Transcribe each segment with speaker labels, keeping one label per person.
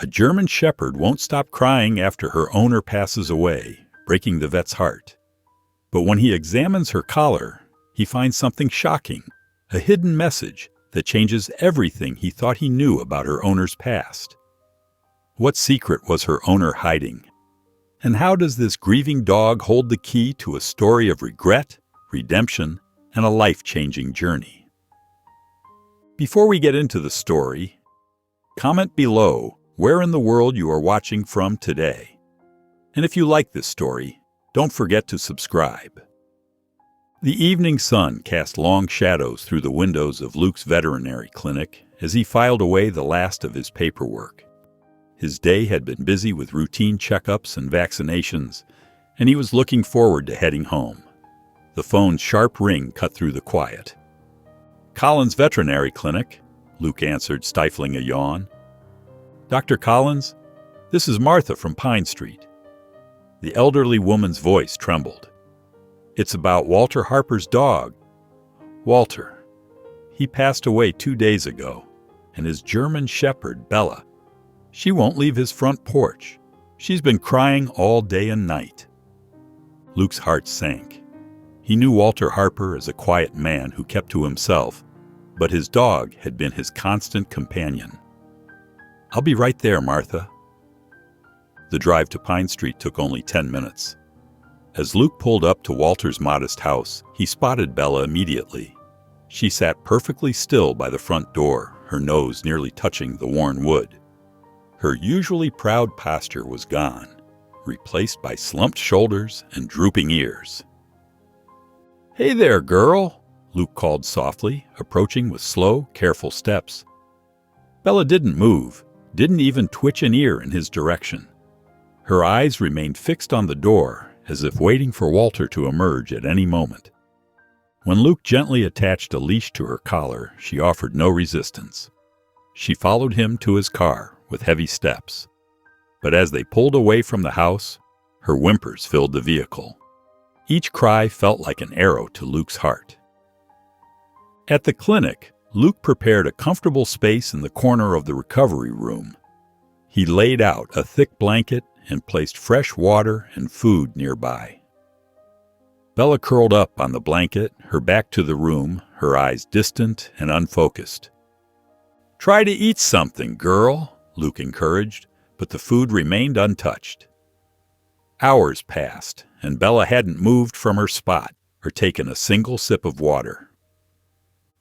Speaker 1: A German Shepherd won't stop crying after her owner passes away, breaking the vet's heart. But when he examines her collar, he finds something shocking, a hidden message that changes everything he thought he knew about her owner's past. What secret was her owner hiding? And how does this grieving dog hold the key to a story of regret, redemption, and a life-changing journey? Before we get into the story, comment below where in the world you are watching from today. And if you like this story, don't forget to subscribe. The evening sun cast long shadows through the windows of Luke's veterinary clinic as he filed away the last of his paperwork. His day had been busy with routine checkups and vaccinations, and he was looking forward to heading home. The phone's sharp ring cut through the quiet. "Collins Veterinary Clinic," Luke answered, stifling a yawn. "Dr. Collins, this is Martha from Pine Street." The elderly woman's voice trembled. "It's about Walter Harper's dog. Walter. He passed away 2 days ago, and his German Shepherd, Bella. She won't leave his front porch. She's been crying all day and night." Luke's heart sank. He knew Walter Harper as a quiet man who kept to himself, but his dog had been his constant companion. "I'll be right there, Martha." The drive to Pine Street took only 10 minutes. As Luke pulled up to Walter's modest house, he spotted Bella immediately. She sat perfectly still by the front door, her nose nearly touching the worn wood. Her usually proud posture was gone, replaced by slumped shoulders and drooping ears. "Hey there, girl," Luke called softly, approaching with slow, careful steps. Bella didn't move, didn't even twitch an ear in his direction. Her eyes remained fixed on the door, as if waiting for Walter to emerge at any moment. When Luke gently attached a leash to her collar, she offered no resistance. She followed him to his car with heavy steps. But as they pulled away from the house, her whimpers filled the vehicle. Each cry felt like an arrow to Luke's heart. At the clinic, Luke prepared a comfortable space in the corner of the recovery room. He laid out a thick blanket and placed fresh water and food nearby. Bella curled up on the blanket, her back to the room, her eyes distant and unfocused. "Try to eat something, girl," Luke encouraged, but the food remained untouched. Hours passed, and Bella hadn't moved from her spot or taken a single sip of water.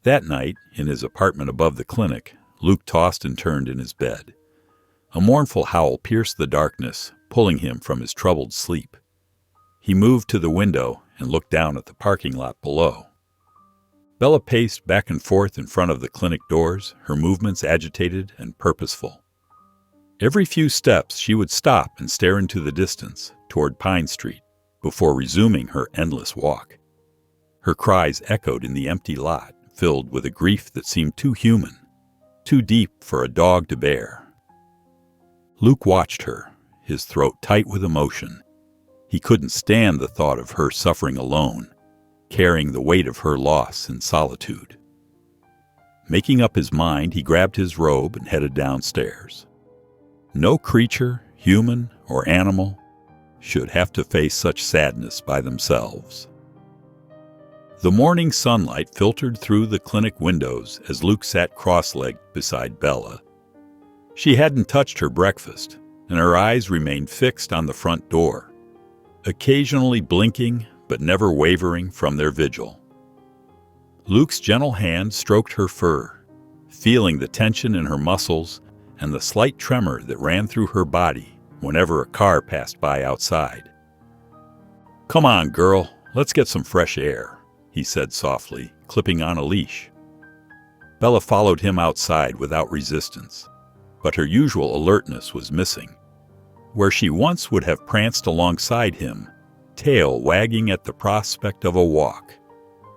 Speaker 1: That night, in his apartment above the clinic, Luke tossed and turned in his bed. A mournful howl pierced the darkness, pulling him from his troubled sleep. He moved to the window and looked down at the parking lot below. Bella paced back and forth in front of the clinic doors, her movements agitated and purposeful. Every few steps she would stop and stare into the distance, toward Pine Street, before resuming her endless walk. Her cries echoed in the empty lot, filled with a grief that seemed too human, too deep for a dog to bear. Luke watched her, his throat tight with emotion. He couldn't stand the thought of her suffering alone, carrying the weight of her loss in solitude. Making up his mind, he grabbed his robe and headed downstairs. No creature, human or animal, should have to face such sadness by themselves. The morning sunlight filtered through the clinic windows as Luke sat cross-legged beside Bella. She hadn't touched her breakfast, and her eyes remained fixed on the front door, occasionally blinking but never wavering from their vigil. Luke's gentle hand stroked her fur, feeling the tension in her muscles and the slight tremor that ran through her body whenever a car passed by outside. "Come on, girl, let's get some fresh air," he said softly, clipping on a leash. Bella followed him outside without resistance, but her usual alertness was missing. Where she once would have pranced alongside him, tail wagging at the prospect of a walk,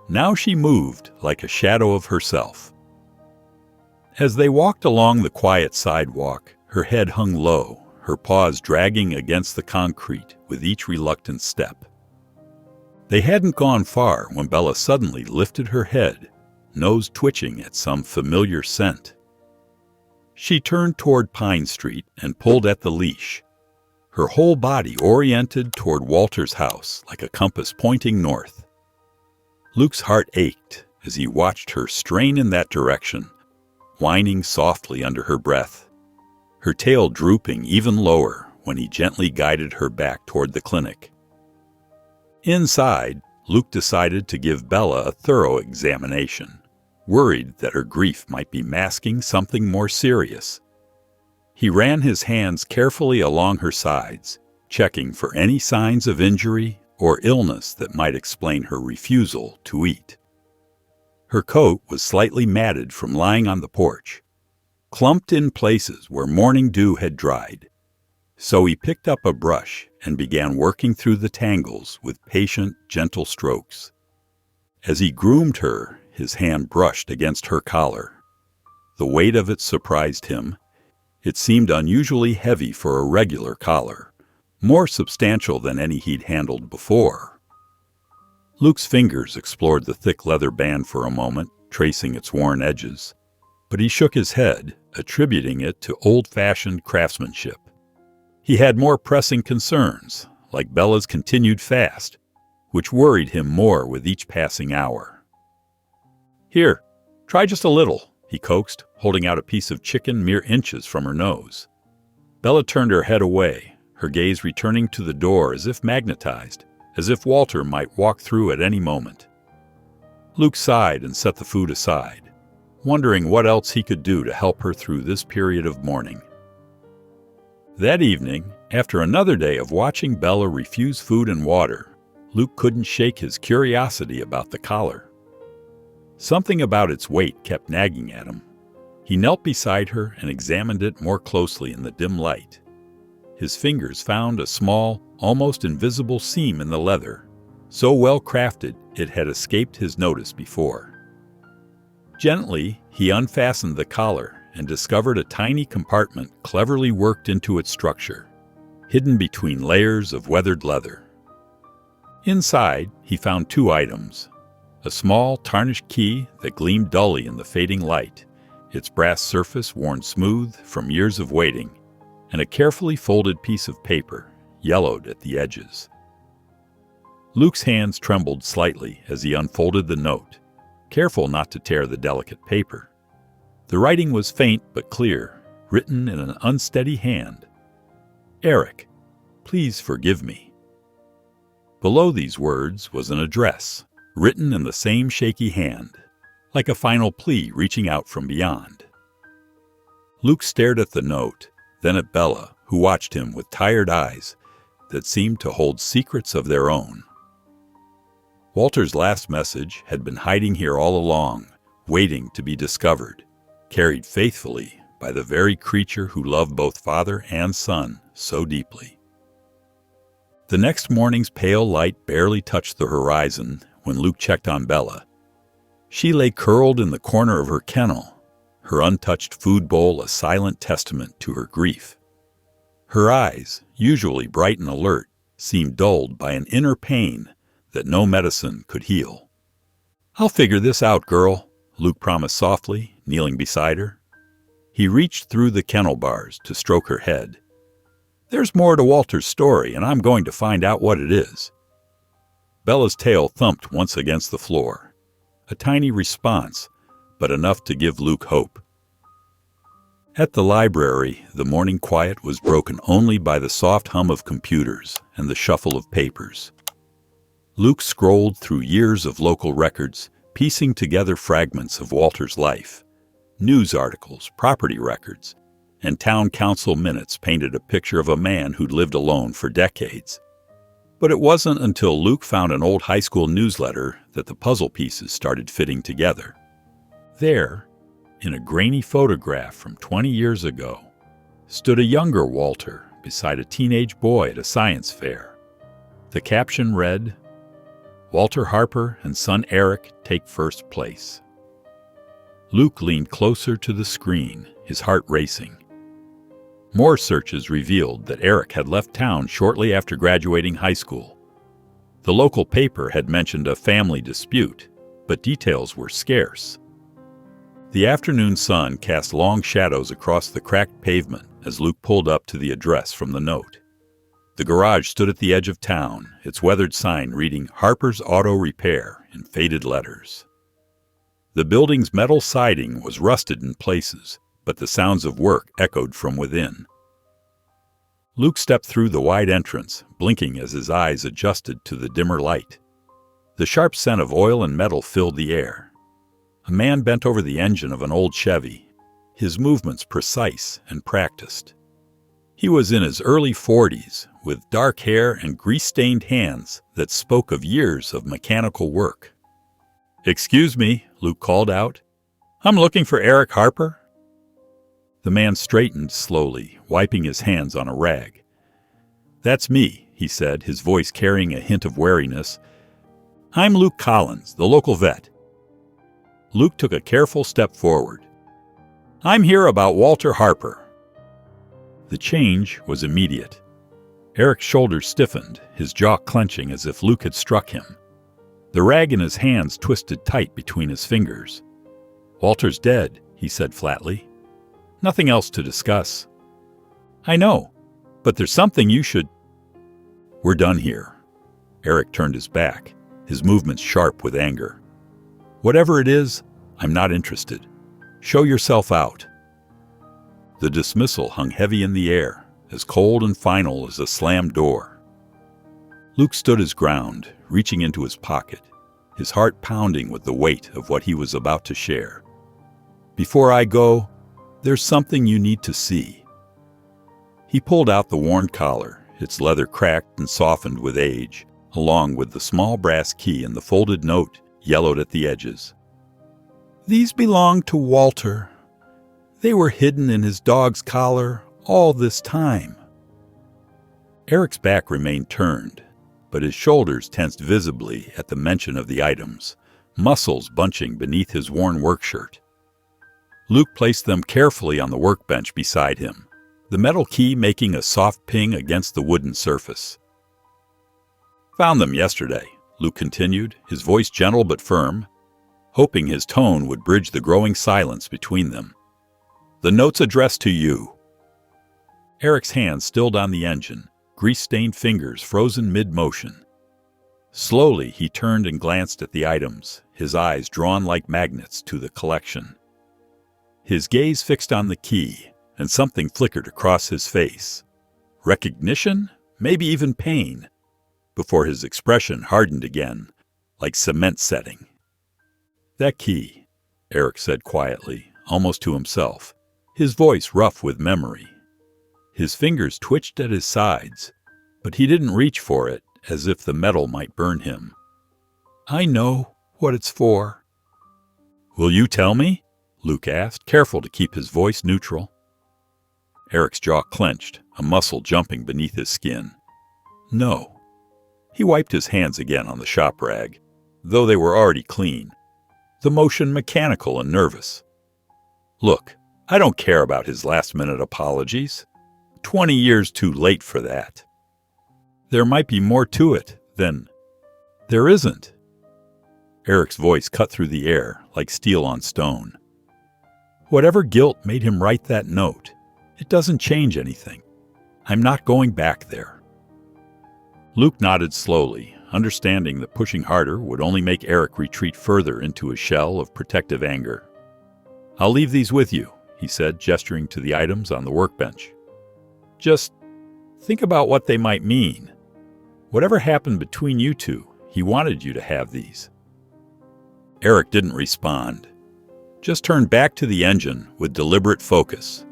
Speaker 1: now she moved like a shadow of herself. As they walked along the quiet sidewalk, her head hung low, her paws dragging against the concrete with each reluctant step. They hadn't gone far when Bella suddenly lifted her head, nose twitching at some familiar scent. She turned toward Pine Street and pulled at the leash, her whole body oriented toward Walter's house like a compass pointing north. Luke's heart ached as he watched her strain in that direction, whining softly under her breath, her tail drooping even lower when he gently guided her back toward the clinic. Inside, Luke decided to give Bella a thorough examination, worried that her grief might be masking something more serious. He ran his hands carefully along her sides, checking for any signs of injury or illness that might explain her refusal to eat. Her coat was slightly matted from lying on the porch, clumped in places where morning dew had dried. So he picked up a brush and began working through the tangles with patient, gentle strokes. As he groomed her, his hand brushed against her collar. The weight of it surprised him. It seemed unusually heavy for a regular collar, more substantial than any he'd handled before. Luke's fingers explored the thick leather band for a moment, tracing its worn edges, but he shook his head, attributing it to old-fashioned craftsmanship. He had more pressing concerns, like Bella's continued fast, which worried him more with each passing hour. "Here, try just a little," he coaxed, holding out a piece of chicken mere inches from her nose. Bella turned her head away, her gaze returning to the door as if magnetized, as if Walter might walk through at any moment. Luke sighed and set the food aside, wondering what else he could do to help her through this period of mourning. That evening, after another day of watching Bella refuse food and water, Luke couldn't shake his curiosity about the collar. Something about its weight kept nagging at him. He knelt beside her and examined it more closely in the dim light. His fingers found a small, almost invisible seam in the leather, so well crafted it had escaped his notice before. Gently, he unfastened the collar and discovered a tiny compartment cleverly worked into its structure, hidden between layers of weathered leather. Inside, he found two items: a small, tarnished key that gleamed dully in the fading light, its brass surface worn smooth from years of waiting, and a carefully folded piece of paper, yellowed at the edges. Luke's hands trembled slightly as he unfolded the note, careful not to tear the delicate paper. The writing was faint but clear, written in an unsteady hand. "Eric, please forgive me." Below these words was an address, written in the same shaky hand, like a final plea reaching out from beyond. Luke stared at the note, then at Bella, who watched him with tired eyes that seemed to hold secrets of their own. Walter's last message had been hiding here all along, waiting to be discovered, carried faithfully by the very creature who loved both father and son so deeply. The next morning's pale light barely touched the horizon when Luke checked on Bella. She lay curled in the corner of her kennel, her untouched food bowl a silent testament to her grief. Her eyes, usually bright and alert, seemed dulled by an inner pain that no medicine could heal. "I'll figure this out, girl," Luke promised softly, kneeling beside her. He reached through the kennel bars to stroke her head. "There's more to Walter's story, and I'm going to find out what it is." Bella's tail thumped once against the floor. A tiny response, but enough to give Luke hope. At the library, the morning quiet was broken only by the soft hum of computers and the shuffle of papers. Luke scrolled through years of local records, piecing together fragments of Walter's life. News articles, property records, and town council minutes painted a picture of a man who'd lived alone for decades. But it wasn't until Luke found an old high school newsletter that the puzzle pieces started fitting together. There, in a grainy photograph from 20 years ago, stood a younger Walter beside a teenage boy at a science fair. The caption read, "Walter Harper and son Eric take first place." Luke leaned closer to the screen, his heart racing. More searches revealed that Eric had left town shortly after graduating high school. The local paper had mentioned a family dispute, but details were scarce. The afternoon sun cast long shadows across the cracked pavement as Luke pulled up to the address from the note. The garage stood at the edge of town, its weathered sign reading Harper's Auto Repair in faded letters. The building's metal siding was rusted in places, but the sounds of work echoed from within. Luke stepped through the wide entrance, blinking as his eyes adjusted to the dimmer light. The sharp scent of oil and metal filled the air. A man bent over the engine of an old Chevy, his movements precise and practiced. He was in his early 40s, with dark hair and grease-stained hands that spoke of years of mechanical work. "Excuse me," Luke called out. "I'm looking for Eric Harper." The man straightened slowly, wiping his hands on a rag. "That's me," he said, his voice carrying a hint of wariness. "I'm Luke Collins, the local vet." Luke took a careful step forward. "I'm here about Walter Harper." The change was immediate. Eric's shoulders stiffened, his jaw clenching as if Luke had struck him. The rag in his hands twisted tight between his fingers. "Walter's dead," he said flatly. "Nothing else to discuss." "I know, but there's something you should—" "We're done here." Eric turned his back, his movements sharp with anger. "Whatever it is, I'm not interested. Show yourself out." The dismissal hung heavy in the air, as cold and final as a slammed door. Luke stood his ground, reaching into his pocket, his heart pounding with the weight of what he was about to share. "Before I go, there's something you need to see." He pulled out the worn collar, its leather cracked and softened with age, along with the small brass key and the folded note yellowed at the edges. "These belong to Walter. They were hidden in his dog's collar all this time." Eric's back remained turned, but his shoulders tensed visibly at the mention of the items, muscles bunching beneath his worn workshirt. Luke placed them carefully on the workbench beside him, the metal key making a soft ping against the wooden surface. "Found them yesterday," Luke continued, his voice gentle but firm, hoping his tone would bridge the growing silence between them. "The note's addressed to you." Eric's hand stilled on the engine, grease-stained fingers frozen mid-motion. Slowly he turned and glanced at the items, his eyes drawn like magnets to the collection. His gaze fixed on the key, and something flickered across his face. Recognition? Maybe even pain, before his expression hardened again, like cement setting. "That key," Eric said quietly, almost to himself, his voice rough with memory. His fingers twitched at his sides, but he didn't reach for it as if the metal might burn him. "I know what it's for." "Will you tell me?" Luke asked, careful to keep his voice neutral. Eric's jaw clenched, a muscle jumping beneath his skin. "No." He wiped his hands again on the shop rag, though they were already clean, the motion mechanical and nervous. "Look, I don't care about his last-minute apologies. 20 years too late for that. There might be more to it than—" "There isn't." Eric's voice cut through the air like steel on stone. "Whatever guilt made him write that note, it doesn't change anything. I'm not going back there." Luke nodded slowly, understanding that pushing harder would only make Eric retreat further into a shell of protective anger. "I'll leave these with you," he said, gesturing to the items on the workbench. "Just think about what they might mean. Whatever happened between you two, he wanted you to have these." Eric didn't respond, just turned back to the engine with deliberate focus,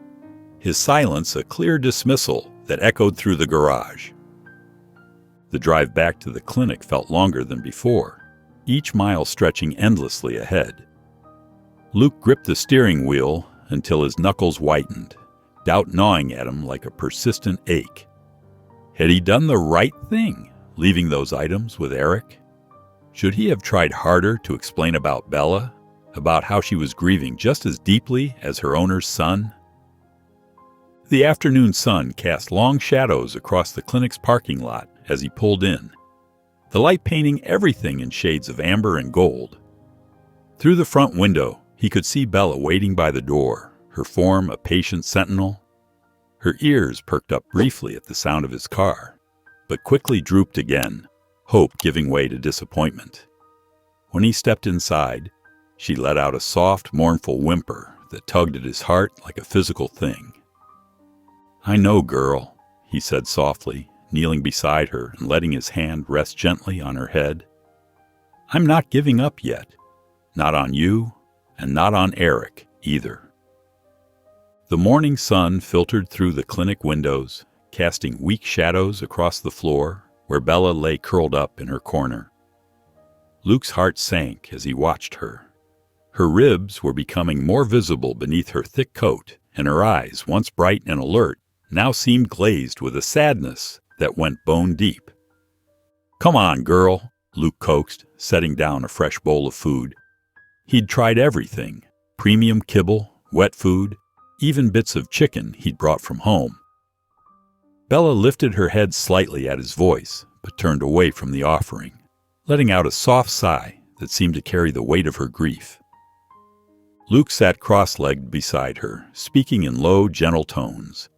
Speaker 1: his silence a clear dismissal that echoed through the garage. The drive back to the clinic felt longer than before, each mile stretching endlessly ahead. Luke gripped the steering wheel until his knuckles whitened, doubt gnawing at him like a persistent ache. Had he done the right thing, leaving those items with Eric? Should he have tried harder to explain about Bella, about how she was grieving just as deeply as her owner's son? The afternoon sun cast long shadows across the clinic's parking lot as he pulled in, the light painting everything in shades of amber and gold. Through the front window, he He could see Bella waiting by the door, her form a patient sentinel. Her ears perked up briefly at the sound of his car, but quickly drooped again, hope giving way to disappointment. When he stepped inside, she let out a soft, mournful whimper that tugged at his heart like a physical thing. "I know, girl," he said softly, kneeling beside her and letting his hand rest gently on her head. "I'm not giving up yet. Not on you, and not on Eric either." The morning sun filtered through the clinic windows, casting weak shadows across the floor where Bella lay curled up in her corner. Luke's heart sank as he watched her. Her ribs were becoming more visible beneath her thick coat, and her eyes, once bright and alert, now seemed glazed with a sadness that went bone deep. "Come on, girl," Luke coaxed, setting down a fresh bowl of food. He'd tried everything: premium kibble, wet food, even bits of chicken he'd brought from home. Bella lifted her head slightly at his voice, but turned away from the offering, letting out a soft sigh that seemed to carry the weight of her grief. Luke sat cross-legged beside her, speaking in low, gentle tones.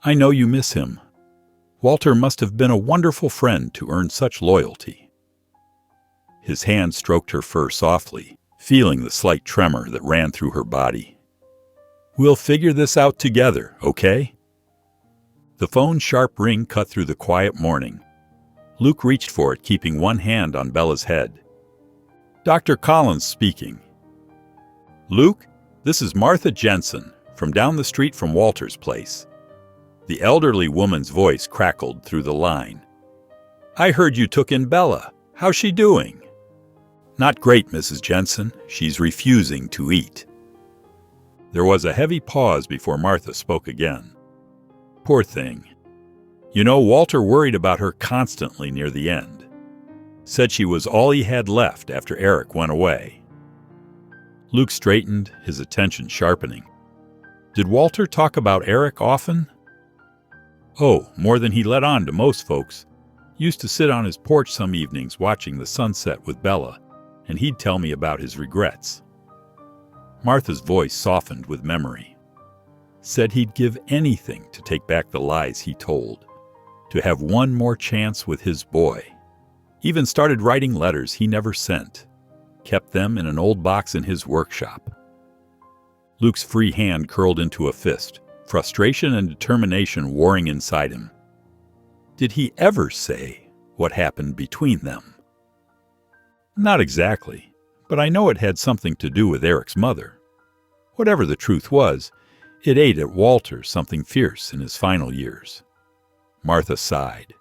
Speaker 1: "I know you miss him. Walter must have been a wonderful friend to earn such loyalty." His hand stroked her fur softly, feeling the slight tremor that ran through her body. "We'll figure this out together, okay?" The phone's sharp ring cut through the quiet morning. Luke reached for it, keeping one hand on Bella's head. "Dr. Collins speaking." "Luke, this is Martha Jensen, from down the street from Walter's place." The elderly woman's voice crackled through the line. "I heard you took in Bella. How's she doing?" "Not great, Mrs. Jensen. She's refusing to eat." There was a heavy pause before Martha spoke again. "Poor thing. You know, Walter worried about her constantly near the end. Said she was all he had left after Eric went away." Luke straightened, his attention sharpening. "Did Walter talk about Eric often?" "Oh, more than he let on to most folks. Used to sit on his porch some evenings watching the sunset with Bella, and he'd tell me about his regrets." Martha's voice softened with memory. "Said he'd give anything to take back the lies he told, to have one more chance with his boy. Even started writing letters he never sent. Kept them in an old box in his workshop." Luke's free hand curled into a fist, frustration and determination warring inside him. "Did he ever say what happened between them?" "Not exactly, but I know it had something to do with Eric's mother. Whatever the truth was, it ate at Walter something fierce in his final years." Martha sighed.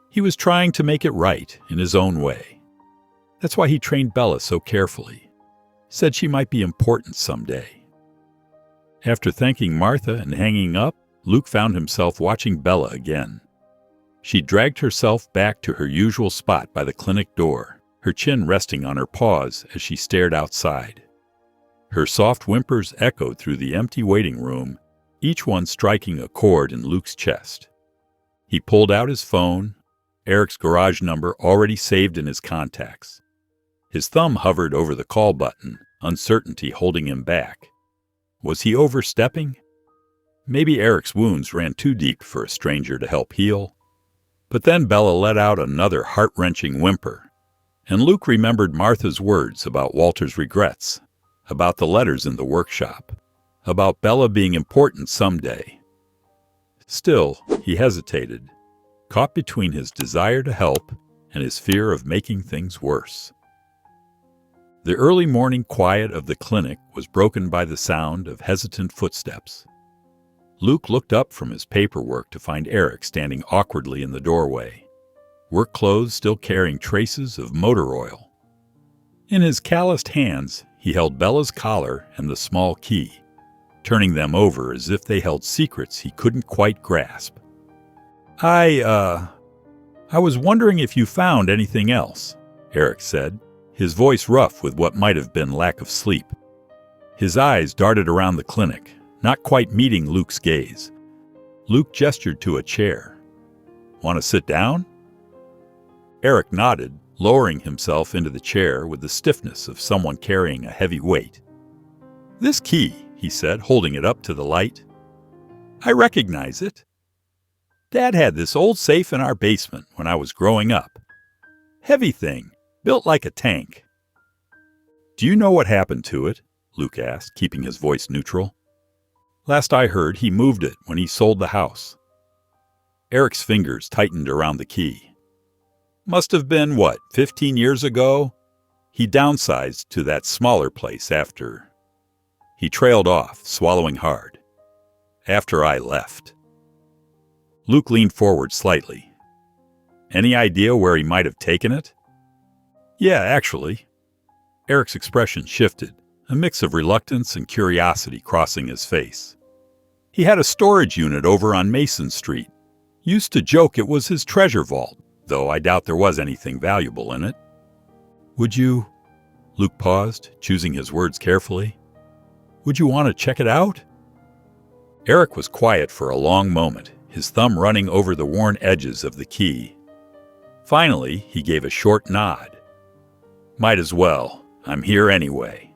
Speaker 1: "He was trying to make it right in his own way. That's why he trained Bella so carefully. Said she might be important someday." After thanking Martha and hanging up, Luke found himself watching Bella again. She dragged herself back to her usual spot by the clinic door, her chin resting on her paws as she stared outside. Her soft whimpers echoed through the empty waiting room, each one striking a chord in Luke's chest. He pulled out his phone, Eric's garage number already saved in his contacts. His thumb hovered over the call button, uncertainty holding him back. Was he overstepping? Maybe Eric's wounds ran too deep for a stranger to help heal. But then Bella let out another heart-wrenching whimper, and Luke remembered Martha's words about Walter's regrets, about the letters in the workshop, about Bella being important someday. Still, he hesitated, caught between his desire to help and his fear of making things worse. The early morning quiet of the clinic was broken by the sound of hesitant footsteps. Luke looked up from his paperwork to find Eric standing awkwardly in the doorway, work clothes still carrying traces of motor oil. In his calloused hands, he held Bella's collar and the small key, turning them over as if they held secrets he couldn't quite grasp. I was wondering if you found anything else," Eric said, his voice rough with what might have been lack of sleep. His eyes darted around the clinic, not quite meeting Luke's gaze. Luke gestured to a chair. "Want to sit down?" Eric nodded, lowering himself into the chair with the stiffness of someone carrying a heavy weight. "This key," he said, holding it up to the light. "I recognize it. Dad had this old safe in our basement when I was growing up. Heavy thing, built like a tank." "Do you know what happened to it?" Luke asked, keeping his voice neutral. "Last I heard, he moved it when he sold the house." Eric's fingers tightened around the key. "Must have been, 15 years ago? He downsized to that smaller place after..." He trailed off, swallowing hard. "After I left." Luke leaned forward slightly. "Any idea where he might have taken it?" "Yeah, actually." Eric's expression shifted, a mix of reluctance and curiosity crossing his face. "He had a storage unit over on Mason Street. Used to joke it was his treasure vault, though I doubt there was anything valuable in it." "Would you..." Luke paused, choosing his words carefully. "Would you want to check it out?" Eric was quiet for a long moment, his thumb running over the worn edges of the key. Finally, he gave a short nod. "Might as well. I'm here anyway."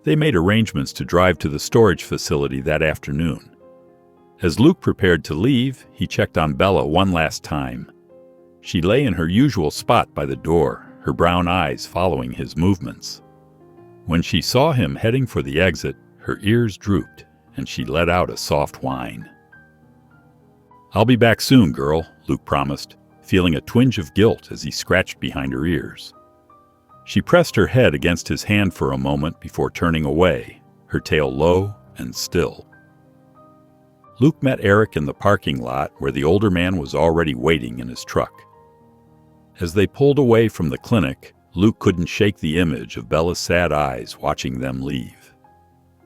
Speaker 1: They made arrangements to drive to the storage facility that afternoon. As Luke prepared to leave, he checked on Bella one last time. She lay in her usual spot by the door, her brown eyes following his movements. When she saw him heading for the exit, her ears drooped, and she let out a soft whine. "I'll be back soon, girl," Luke promised, feeling a twinge of guilt as he scratched behind her ears. She pressed her head against his hand for a moment before turning away, her tail low and still. Luke met Eric in the parking lot where the older man was already waiting in his truck. As they pulled away from the clinic, Luke couldn't shake the image of Bella's sad eyes watching them leave.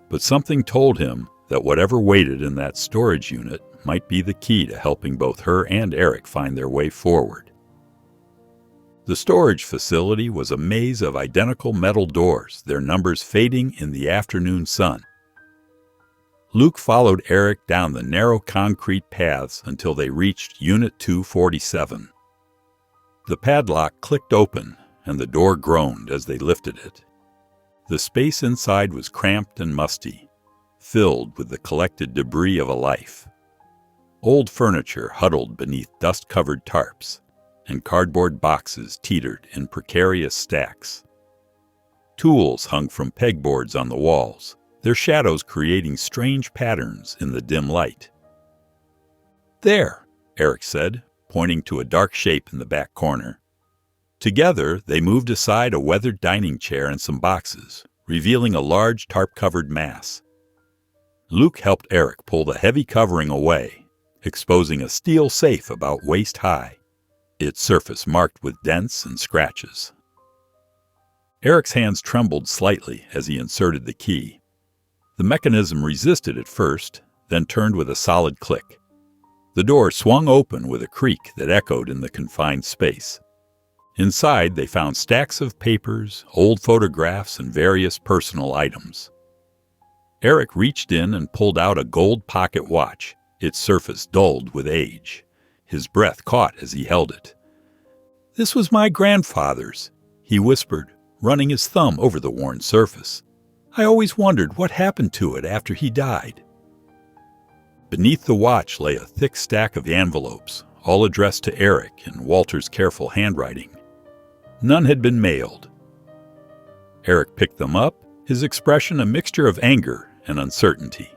Speaker 1: But something told him that whatever waited in that storage unit might be the key to helping both her and Eric find their way forward. The storage facility was a maze of identical metal doors, their numbers fading in the afternoon sun. Luke followed Eric down the narrow concrete paths until they reached Unit 247. The padlock clicked open, and the door groaned as they lifted it. The space inside was cramped and musty, filled with the collected debris of a life. Old furniture huddled beneath dust-covered tarps, and cardboard boxes teetered in precarious stacks. Tools hung from pegboards on the walls, their shadows creating strange patterns in the dim light. "There," Eric said, pointing to a dark shape in the back corner. Together, they moved aside a weathered dining chair and some boxes, revealing a large tarp-covered mass. Luke helped Eric pull the heavy covering away, exposing a steel safe about waist-high, its surface marked with dents and scratches. Eric's hands trembled slightly as he inserted the key. The mechanism resisted at first, then turned with a solid click. The door swung open with a creak that echoed in the confined space. Inside, they found stacks of papers, old photographs, and various personal items. Eric reached in and pulled out a gold pocket watch, its surface dulled with age. His breath caught as he held it. "This was my grandfather's," he whispered, running his thumb over the worn surface. "I always wondered what happened to it after he died." Beneath the watch lay a thick stack of envelopes, all addressed to Eric in Walter's careful handwriting. None had been mailed. Eric picked them up, his expression a mixture of anger and uncertainty.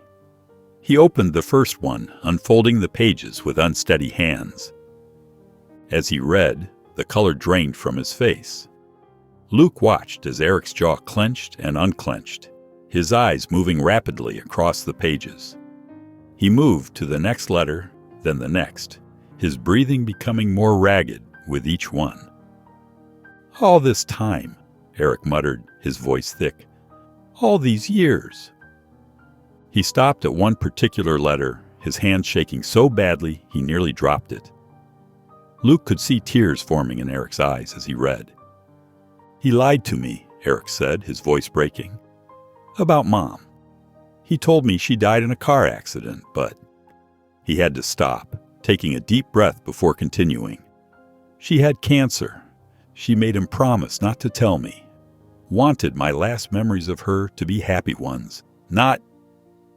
Speaker 1: He opened the first one, unfolding the pages with unsteady hands. As he read, the color drained from his face. Luke watched as Eric's jaw clenched and unclenched, his eyes moving rapidly across the pages. He moved to the next letter, then the next, his breathing becoming more ragged with each one. "All this time," Eric muttered, his voice thick. "All these years." He stopped at one particular letter, his hand shaking so badly he nearly dropped it. Luke could see tears forming in Eric's eyes as he read. "He lied to me," Eric said, his voice breaking. "About Mom. He told me she died in a car accident, but..." He had to stop, taking a deep breath before continuing. "She had cancer. She made him promise not to tell me. wanted my last memories of her to be happy ones, not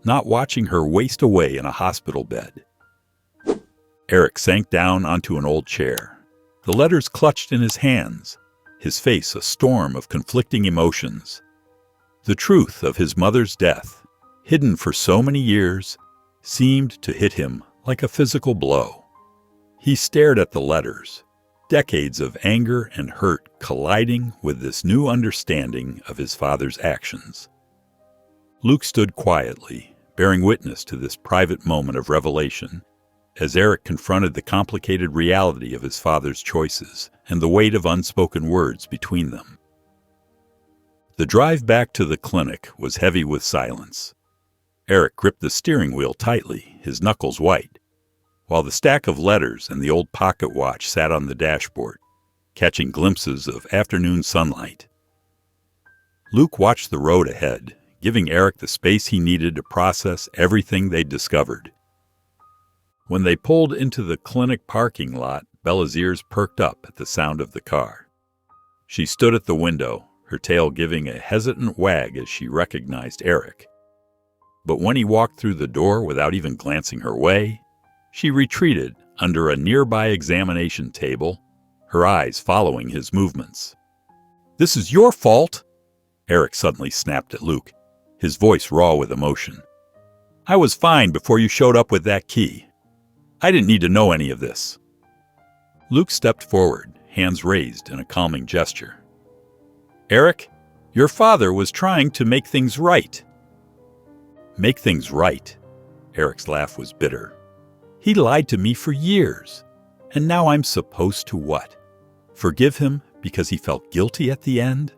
Speaker 1: watching her waste away in a hospital bed. Eric sank down onto an old chair, the letters clutched in his hands, his face a storm of conflicting emotions. The truth of his mother's death, hidden for so many years, seemed to hit him like a physical blow. He stared at the letters, decades of anger and hurt colliding with this new understanding of his father's actions. Luke stood quietly, bearing witness to this private moment of revelation, as Eric confronted the complicated reality of his father's choices and the weight of unspoken words between them. The drive back to the clinic was heavy with silence. Eric gripped the steering wheel tightly, his knuckles white, while the stack of letters and the old pocket watch sat on the dashboard, catching glimpses of afternoon sunlight. Luke watched the road ahead, giving Eric the space he needed to process everything they'd discovered. When they pulled into the clinic parking lot, Bella's ears perked up at the sound of the car. She stood at the window, her tail giving a hesitant wag as she recognized Eric. But when he walked through the door without even glancing her way, she retreated under a nearby examination table, her eyes following his movements. "This is your fault!" Eric suddenly snapped at Luke, his voice raw with emotion. "I was fine before you showed up with that key. I didn't need to know any of this." Luke stepped forward, hands raised in a calming gesture. "Eric, your father was trying to make things right." "Make things right?" Eric's laugh was bitter. "He lied to me for years, and now I'm supposed to what? Forgive him because he felt guilty at the end?"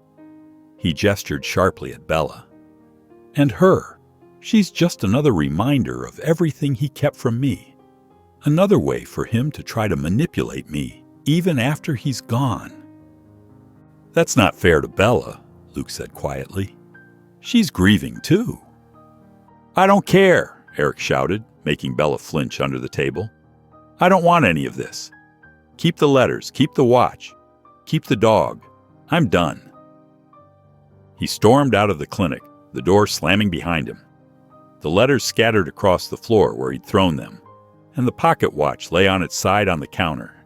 Speaker 1: He gestured sharply at Bella. "And her, she's just another reminder of everything he kept from me. Another way for him to try to manipulate me, even after he's gone." "That's not fair to Bella," Luke said quietly. "She's grieving too." "I don't care," Eric shouted, making Bella flinch under the table. "I don't want any of this. Keep the letters, keep the watch, keep the dog. I'm done." He stormed out of the clinic, the door slamming behind him. The letters scattered across the floor where he'd thrown them, and the pocket watch lay on its side on the counter,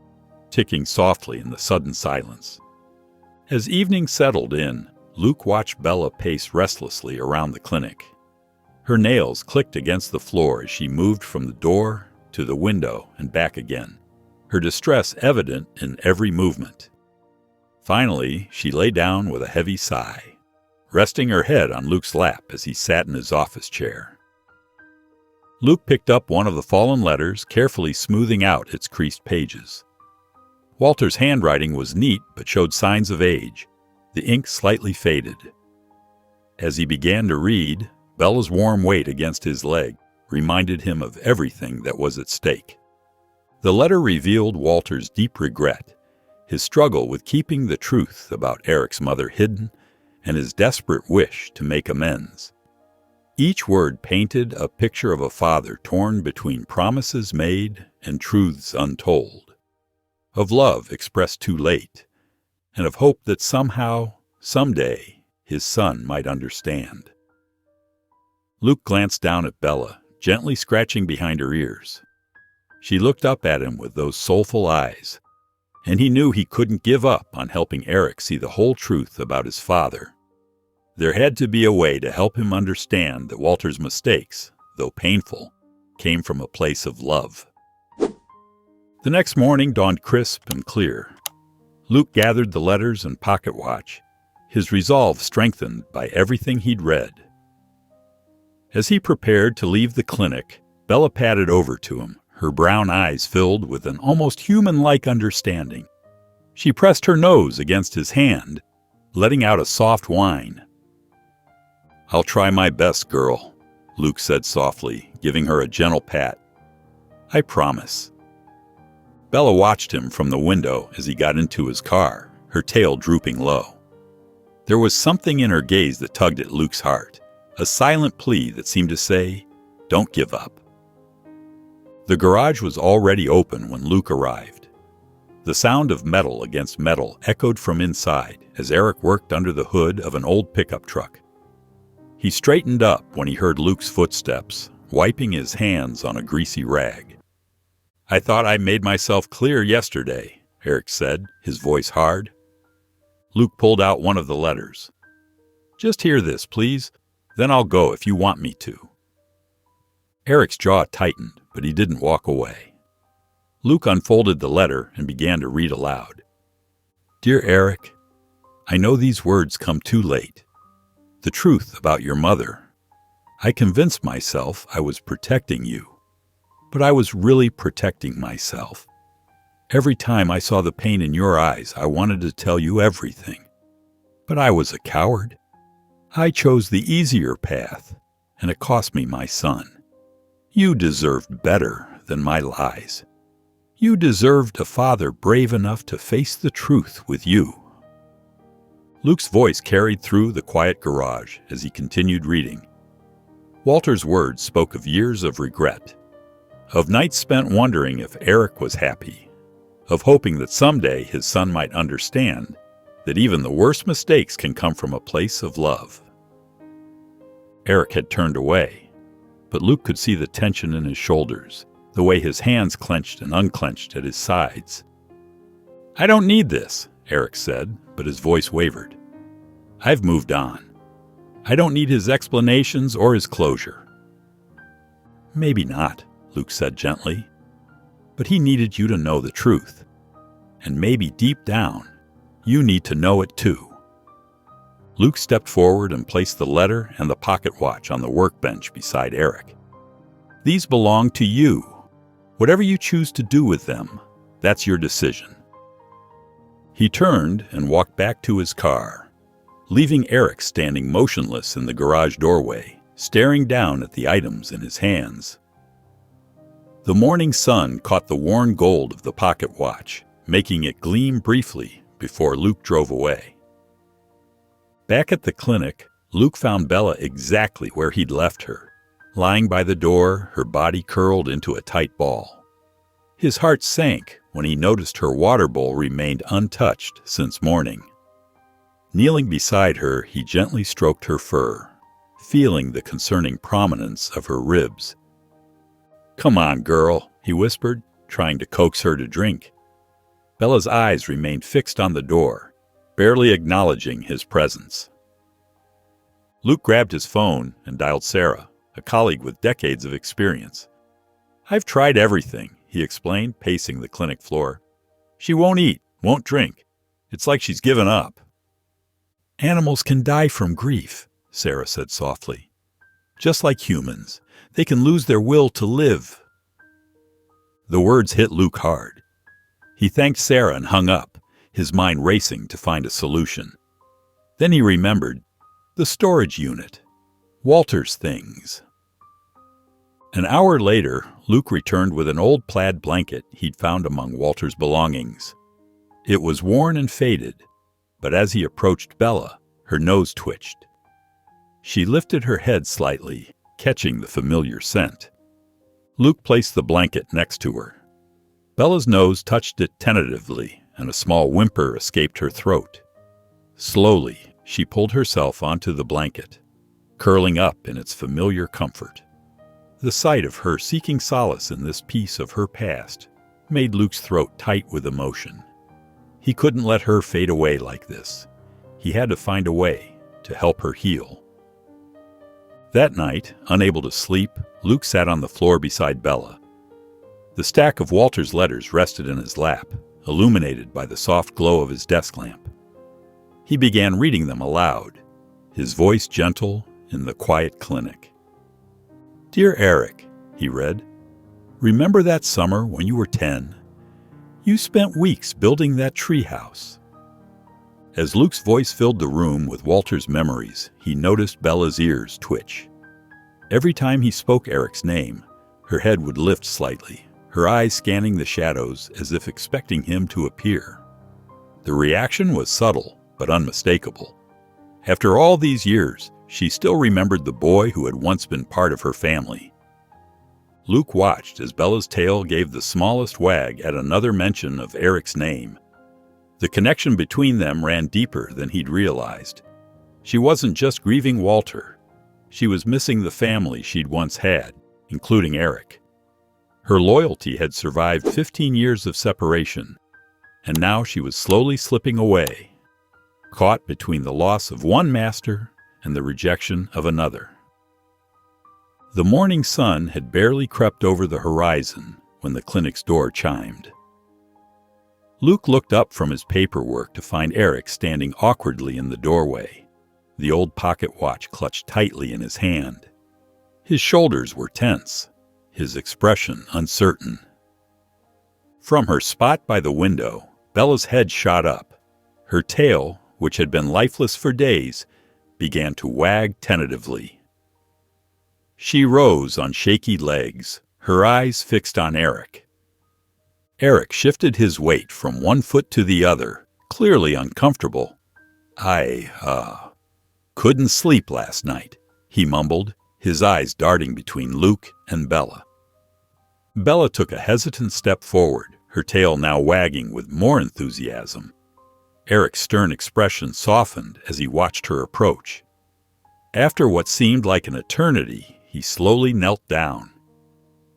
Speaker 1: ticking softly in the sudden silence. As evening settled in, Luke watched Bella pace restlessly around the clinic. Her nails clicked against the floor as she moved from the door to the window and back again, her distress evident in every movement. Finally, she lay down with a heavy sigh, resting her head on Luke's lap as he sat in his office chair. Luke picked up one of the fallen letters, carefully smoothing out its creased pages. Walter's handwriting was neat but showed signs of age, the ink slightly faded. As he began to read, Bella's warm weight against his leg reminded him of everything that was at stake. The letter revealed Walter's deep regret, his struggle with keeping the truth about Eric's mother hidden, and his desperate wish to make amends. Each word painted a picture of a father torn between promises made and truths untold, of love expressed too late, and of hope that somehow, someday, his son might understand. Luke glanced down at Bella, gently scratching behind her ears. She looked up at him with those soulful eyes, and he knew he couldn't give up on helping Eric see the whole truth about his father. There had to be a way to help him understand that Walter's mistakes, though painful, came from a place of love. The next morning dawned crisp and clear. Luke gathered the letters and pocket watch, his resolve strengthened by everything he'd read. As he prepared to leave the clinic, Bella padded over to him, her brown eyes filled with an almost human-like understanding. She pressed her nose against his hand, letting out a soft whine. "I'll try my best, girl," Luke said softly, giving her a gentle pat. "I promise." Bella watched him from the window as he got into his car, her tail drooping low. There was something in her gaze that tugged at Luke's heart, a silent plea that seemed to say, "Don't give up." The garage was already open when Luke arrived. The sound of metal against metal echoed from inside as Eric worked under the hood of an old pickup truck. He straightened up when he heard Luke's footsteps, wiping his hands on a greasy rag. "I thought I made myself clear yesterday," Eric said, his voice hard. Luke pulled out one of the letters. "Just hear this, please. Then I'll go if you want me to." Eric's jaw tightened, but he didn't walk away. Luke unfolded the letter and began to read aloud. "Dear Eric, I know these words come too late. The truth about your mother. I convinced myself I was protecting you, but I was really protecting myself. Every time I saw the pain in your eyes, I wanted to tell you everything. But I was a coward. I chose the easier path, and it cost me my son. You deserved better than my lies. You deserved a father brave enough to face the truth with you." Luke's voice carried through the quiet garage as he continued reading. Walter's words spoke of years of regret, of nights spent wondering if Eric was happy, of hoping that someday his son might understand that even the worst mistakes can come from a place of love. Eric had turned away, but Luke could see the tension in his shoulders, the way his hands clenched and unclenched at his sides. "I don't need this," Eric said, but his voice wavered. "I've moved on. I don't need his explanations or his closure." "Maybe not," Luke said gently, "but he needed you to know the truth. And maybe deep down, you need to know it too." Luke stepped forward and placed the letter and the pocket watch on the workbench beside Eric. "These belong to you. Whatever you choose to do with them, that's your decision." He turned and walked back to his car, leaving Eric standing motionless in the garage doorway, staring down at the items in his hands. The morning sun caught the worn gold of the pocket watch, making it gleam briefly before Luke drove away. Back at the clinic, Luke found Bella exactly where he'd left her, lying by the door, her body curled into a tight ball. His heart sank when he noticed her water bowl remained untouched since morning. Kneeling beside her, he gently stroked her fur, feeling the concerning prominence of her ribs. "Come on, girl," he whispered, trying to coax her to drink. Bella's eyes remained fixed on the door, barely acknowledging his presence. Luke grabbed his phone and dialed Sarah, a colleague with decades of experience. "I've tried everything," he explained, pacing the clinic floor. "She won't eat, won't drink. It's like she's given up." "Animals can die from grief," Sarah said softly. "Just like humans, they can lose their will to live." The words hit Luke hard. He thanked Sarah and hung up, his mind racing to find a solution. Then he remembered the storage unit, Walter's things. An hour later, Luke returned with an old plaid blanket he'd found among Walter's belongings. It was worn and faded, but as he approached Bella, her nose twitched. She lifted her head slightly, catching the familiar scent. Luke placed the blanket next to her. Bella's nose touched it tentatively, and a small whimper escaped her throat. Slowly, she pulled herself onto the blanket, curling up in its familiar comfort. The sight of her seeking solace in this piece of her past made Luke's throat tight with emotion. He couldn't let her fade away like this. He had to find a way to help her heal. That night, unable to sleep, Luke sat on the floor beside Bella. The stack of Walter's letters rested in his lap, illuminated by the soft glow of his desk lamp. He began reading them aloud, his voice gentle in the quiet clinic. "Dear Eric," he read, "remember that summer when you were 10? You spent weeks building that treehouse." As Luke's voice filled the room with Walter's memories, he noticed Bella's ears twitch. Every time he spoke Eric's name, her head would lift slightly, her eyes scanning the shadows as if expecting him to appear. The reaction was subtle but unmistakable. After all these years, she still remembered the boy who had once been part of her family. Luke watched as Bella's tail gave the smallest wag at another mention of Eric's name. The connection between them ran deeper than he'd realized. She wasn't just grieving Walter. She was missing the family she'd once had, including Eric. Her loyalty had survived 15 years of separation, and now she was slowly slipping away, caught between the loss of one master and the rejection of another. The morning sun had barely crept over the horizon when the clinic's door chimed. Luke looked up from his paperwork to find Eric standing awkwardly in the doorway, the old pocket watch clutched tightly in his hand. His shoulders were tense, his expression uncertain. From her spot by the window, Bella's head shot up. Her tail, which had been lifeless for days, began to wag tentatively. She rose on shaky legs, her eyes fixed on Eric. Eric shifted his weight from one foot to the other, clearly uncomfortable. I couldn't sleep last night," he mumbled, his eyes darting between Luke and Bella. Bella took a hesitant step forward, her tail now wagging with more enthusiasm. Eric's stern expression softened as he watched her approach. After what seemed like an eternity, he slowly knelt down.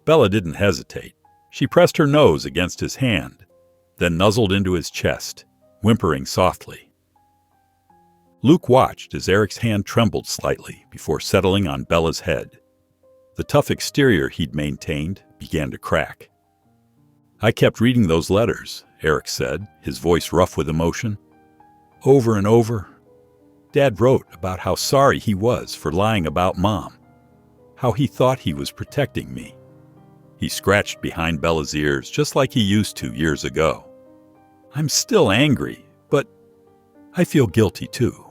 Speaker 1: Bella didn't hesitate. She pressed her nose against his hand, then nuzzled into his chest, whimpering softly. Luke watched as Eric's hand trembled slightly before settling on Bella's head. The tough exterior he'd maintained began to crack. "I kept reading those letters," Eric said, his voice rough with emotion. "Over and over. Dad wrote about how sorry he was for lying about Mom, how he thought he was protecting me." He scratched behind Bella's ears just like he used to years ago. "I'm still angry, but I feel guilty too.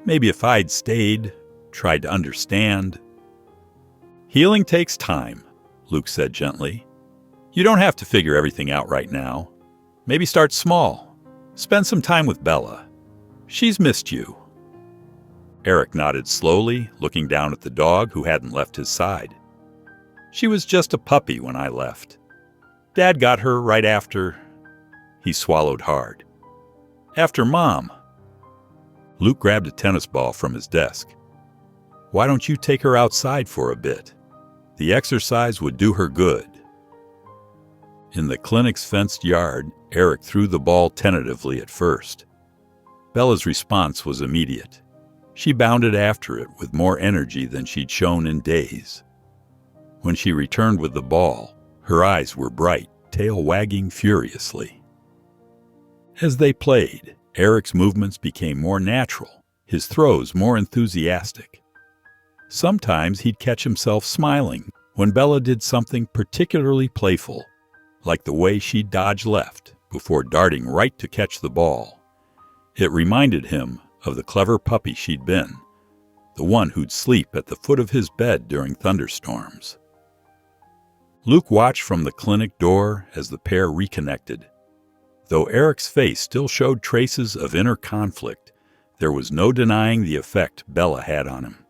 Speaker 1: Maybe if I'd stayed, tried to understand." "Healing takes time," Luke said gently. "You don't have to figure everything out right now. Maybe start small. Spend some time with Bella. She's missed you." Eric nodded slowly, looking down at the dog who hadn't left his side. "She was just a puppy when I left. Dad got her right after—" He swallowed hard. "After Mom." Luke grabbed a tennis ball from his desk. "Why don't you take her outside for a bit? The exercise would do her good." In the clinic's fenced yard, Eric threw the ball tentatively at first. Bella's response was immediate. She bounded after it with more energy than she'd shown in days. When she returned with the ball, her eyes were bright, tail wagging furiously. As they played, Eric's movements became more natural, his throws more enthusiastic. Sometimes he'd catch himself smiling when Bella did something particularly playful, like the way she'd dodge left before darting right to catch the ball. It reminded him of the clever puppy she'd been, the one who'd sleep at the foot of his bed during thunderstorms. Luke watched from the clinic door as the pair reconnected. Though Eric's face still showed traces of inner conflict, there was no denying the effect Bella had on him.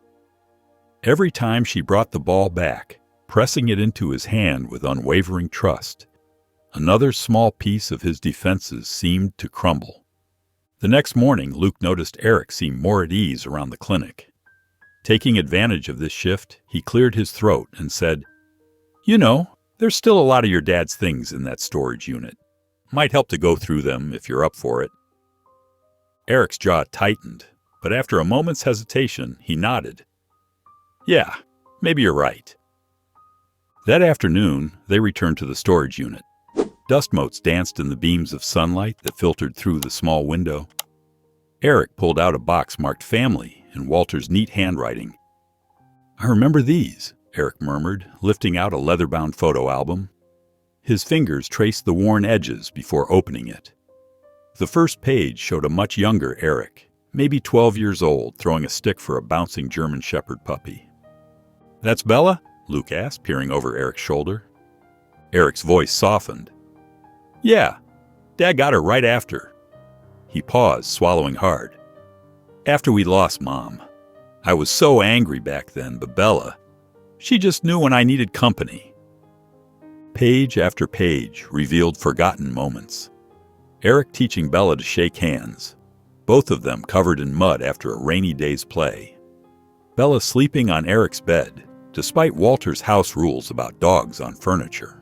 Speaker 1: Every time she brought the ball back, pressing it into his hand with unwavering trust, another small piece of his defenses seemed to crumble. The next morning, Luke noticed Eric seemed more at ease around the clinic. Taking advantage of this shift, he cleared his throat and said, "You know, there's still a lot of your dad's things in that storage unit. Might help to go through them if you're up for it." Eric's jaw tightened, but after a moment's hesitation, he nodded. "Yeah, maybe you're right." That afternoon, they returned to the storage unit. Dust motes danced in the beams of sunlight that filtered through the small window. Eric pulled out a box marked Family in Walter's neat handwriting. "I remember these," Eric murmured, lifting out a leather-bound photo album. His fingers traced the worn edges before opening it. The first page showed a much younger Eric, maybe 12 years old, throwing a stick for a bouncing German Shepherd puppy. "That's Bella?" Luke asked, peering over Eric's shoulder. Eric's voice softened. "Yeah, Dad got her right after." He paused, swallowing hard. "After we lost Mom. I was so angry back then, but Bella, she just knew when I needed company. Page after page revealed forgotten moments. Eric teaching Bella to shake hands, both of them covered in mud after a rainy day's play. Bella sleeping on Eric's bed, despite Walter's house rules about dogs on furniture.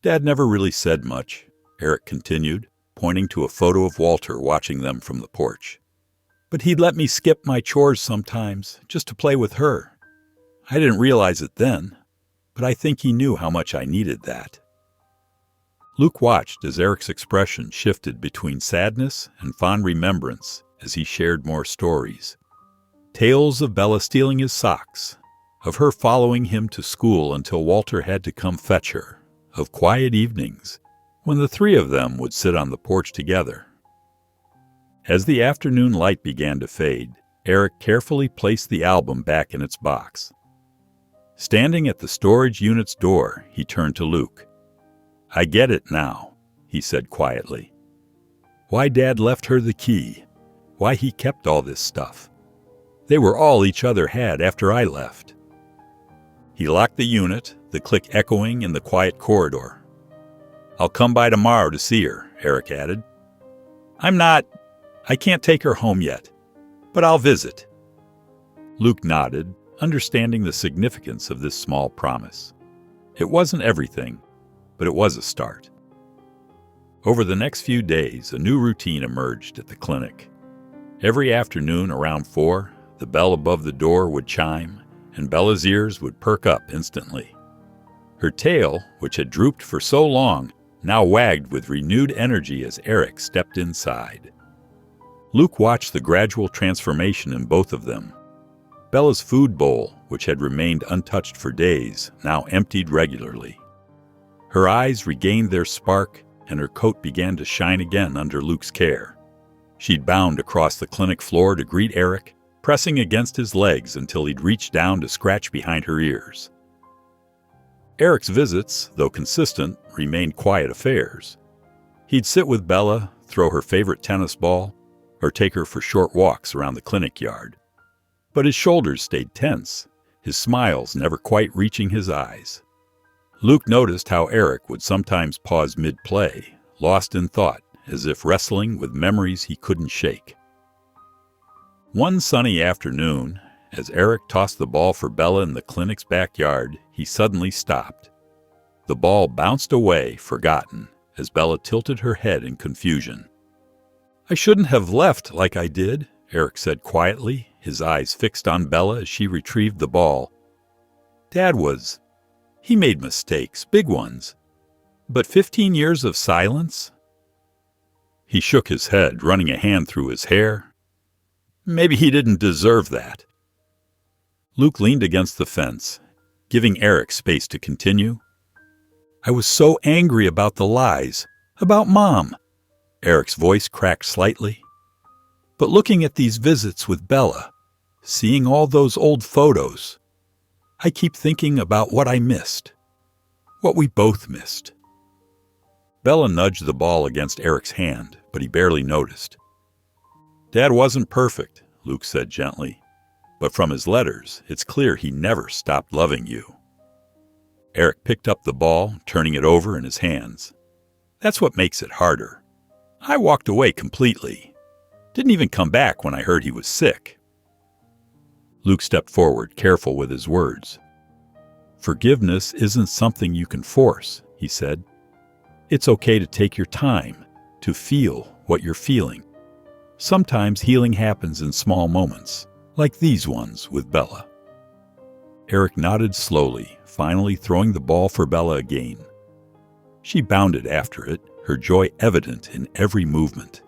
Speaker 1: Dad never really said much, Eric continued, pointing to a photo of Walter watching them from the porch. But he'd let me skip my chores sometimes, just to play with her. I didn't realize it then, but I think he knew how much I needed that. Luke watched as Eric's expression shifted between sadness and fond remembrance as he shared more stories. Tales of Bella stealing his socks, of her following him to school until Walter had to come fetch her, of quiet evenings when the three of them would sit on the porch together. As the afternoon light began to fade, Eric carefully placed the album back in its box. Standing at the storage unit's door, he turned to Luke. "I get it now," he said quietly. "Why Dad left her the key, why he kept all this stuff. They were all each other had after I left." He locked the unit, the click echoing in the quiet corridor. "I'll come by tomorrow to see her," Eric added. I can't take her home yet, but I'll visit." Luke nodded, understanding the significance of this small promise. It wasn't everything, but it was a start. Over the next few days, a new routine emerged at the clinic. Every afternoon around 4, the bell above the door would chime, and Bella's ears would perk up instantly. Her tail, which had drooped for so long, now wagged with renewed energy as Eric stepped inside. Luke watched the gradual transformation in both of them. Bella's food bowl, which had remained untouched for days, now emptied regularly. Her eyes regained their spark, and her coat began to shine again under Luke's care. She'd bound across the clinic floor to greet Eric, pressing against his legs until he'd reached down to scratch behind her ears. Eric's visits, though consistent, remained quiet affairs. He'd sit with Bella, throw her favorite tennis ball, or take her for short walks around the clinic yard. But his shoulders stayed tense, his smiles never quite reaching his eyes. Luke noticed how Eric would sometimes pause mid-play, lost in thought, as if wrestling with memories he couldn't shake. One sunny afternoon, as Eric tossed the ball for Bella in the clinic's backyard, he suddenly stopped. The ball bounced away, forgotten, as Bella tilted her head in confusion. "I shouldn't have left like I did," Eric said quietly, his eyes fixed on Bella as she retrieved the ball. He made mistakes, big ones. But 15 years of silence?" He shook his head, running a hand through his hair. "Maybe he didn't deserve that." Luke leaned against the fence, giving Eric space to continue. "I was so angry about the lies, about Mom." Eric's voice cracked slightly. "But looking at these visits with Bella, seeing all those old photos, I keep thinking about what I missed, what we both missed." Bella nudged the ball against Eric's hand, but he barely noticed. "Dad wasn't perfect," Luke said gently, "but from his letters, it's clear he never stopped loving you." Eric picked up the ball, turning it over in his hands. "That's what makes it harder. I walked away completely. Didn't even come back when I heard he was sick." Luke stepped forward, careful with his words. "Forgiveness isn't something you can force," he said. "It's okay to take your time, to feel what you're feeling. Sometimes healing happens in small moments, like these ones with Bella." Eric nodded slowly, finally throwing the ball for Bella again. She bounded after it, her joy evident in every movement.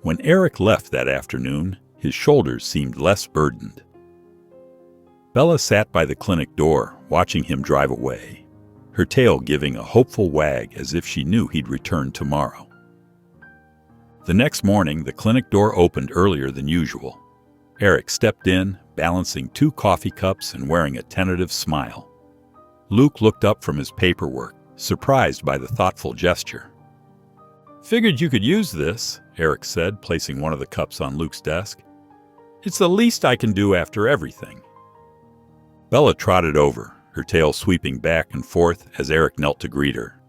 Speaker 1: When Eric left that afternoon, his shoulders seemed less burdened. Bella sat by the clinic door, watching him drive away, her tail giving a hopeful wag as if she knew he'd return tomorrow. The next morning, the clinic door opened earlier than usual. Eric stepped in, balancing 2 coffee cups and wearing a tentative smile. Luke looked up from his paperwork, surprised by the thoughtful gesture. "Figured you could use this," Eric said, placing one of the cups on Luke's desk. "It's the least I can do after everything." Bella trotted over, her tail sweeping back and forth as Eric knelt to greet her.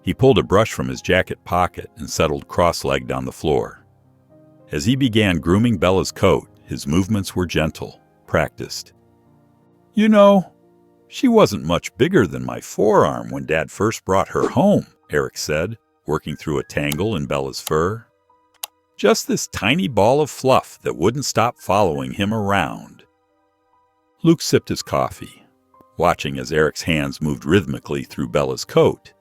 Speaker 1: He pulled a brush from his jacket pocket and settled cross-legged on the floor. As he began grooming Bella's coat, his movements were gentle, practiced. "You know, she wasn't much bigger than my forearm when Dad first brought her home," Eric said, working through a tangle in Bella's fur. "Just this tiny ball of fluff that wouldn't stop following him around." Luke sipped his coffee, watching as Eric's hands moved rhythmically through Bella's coat.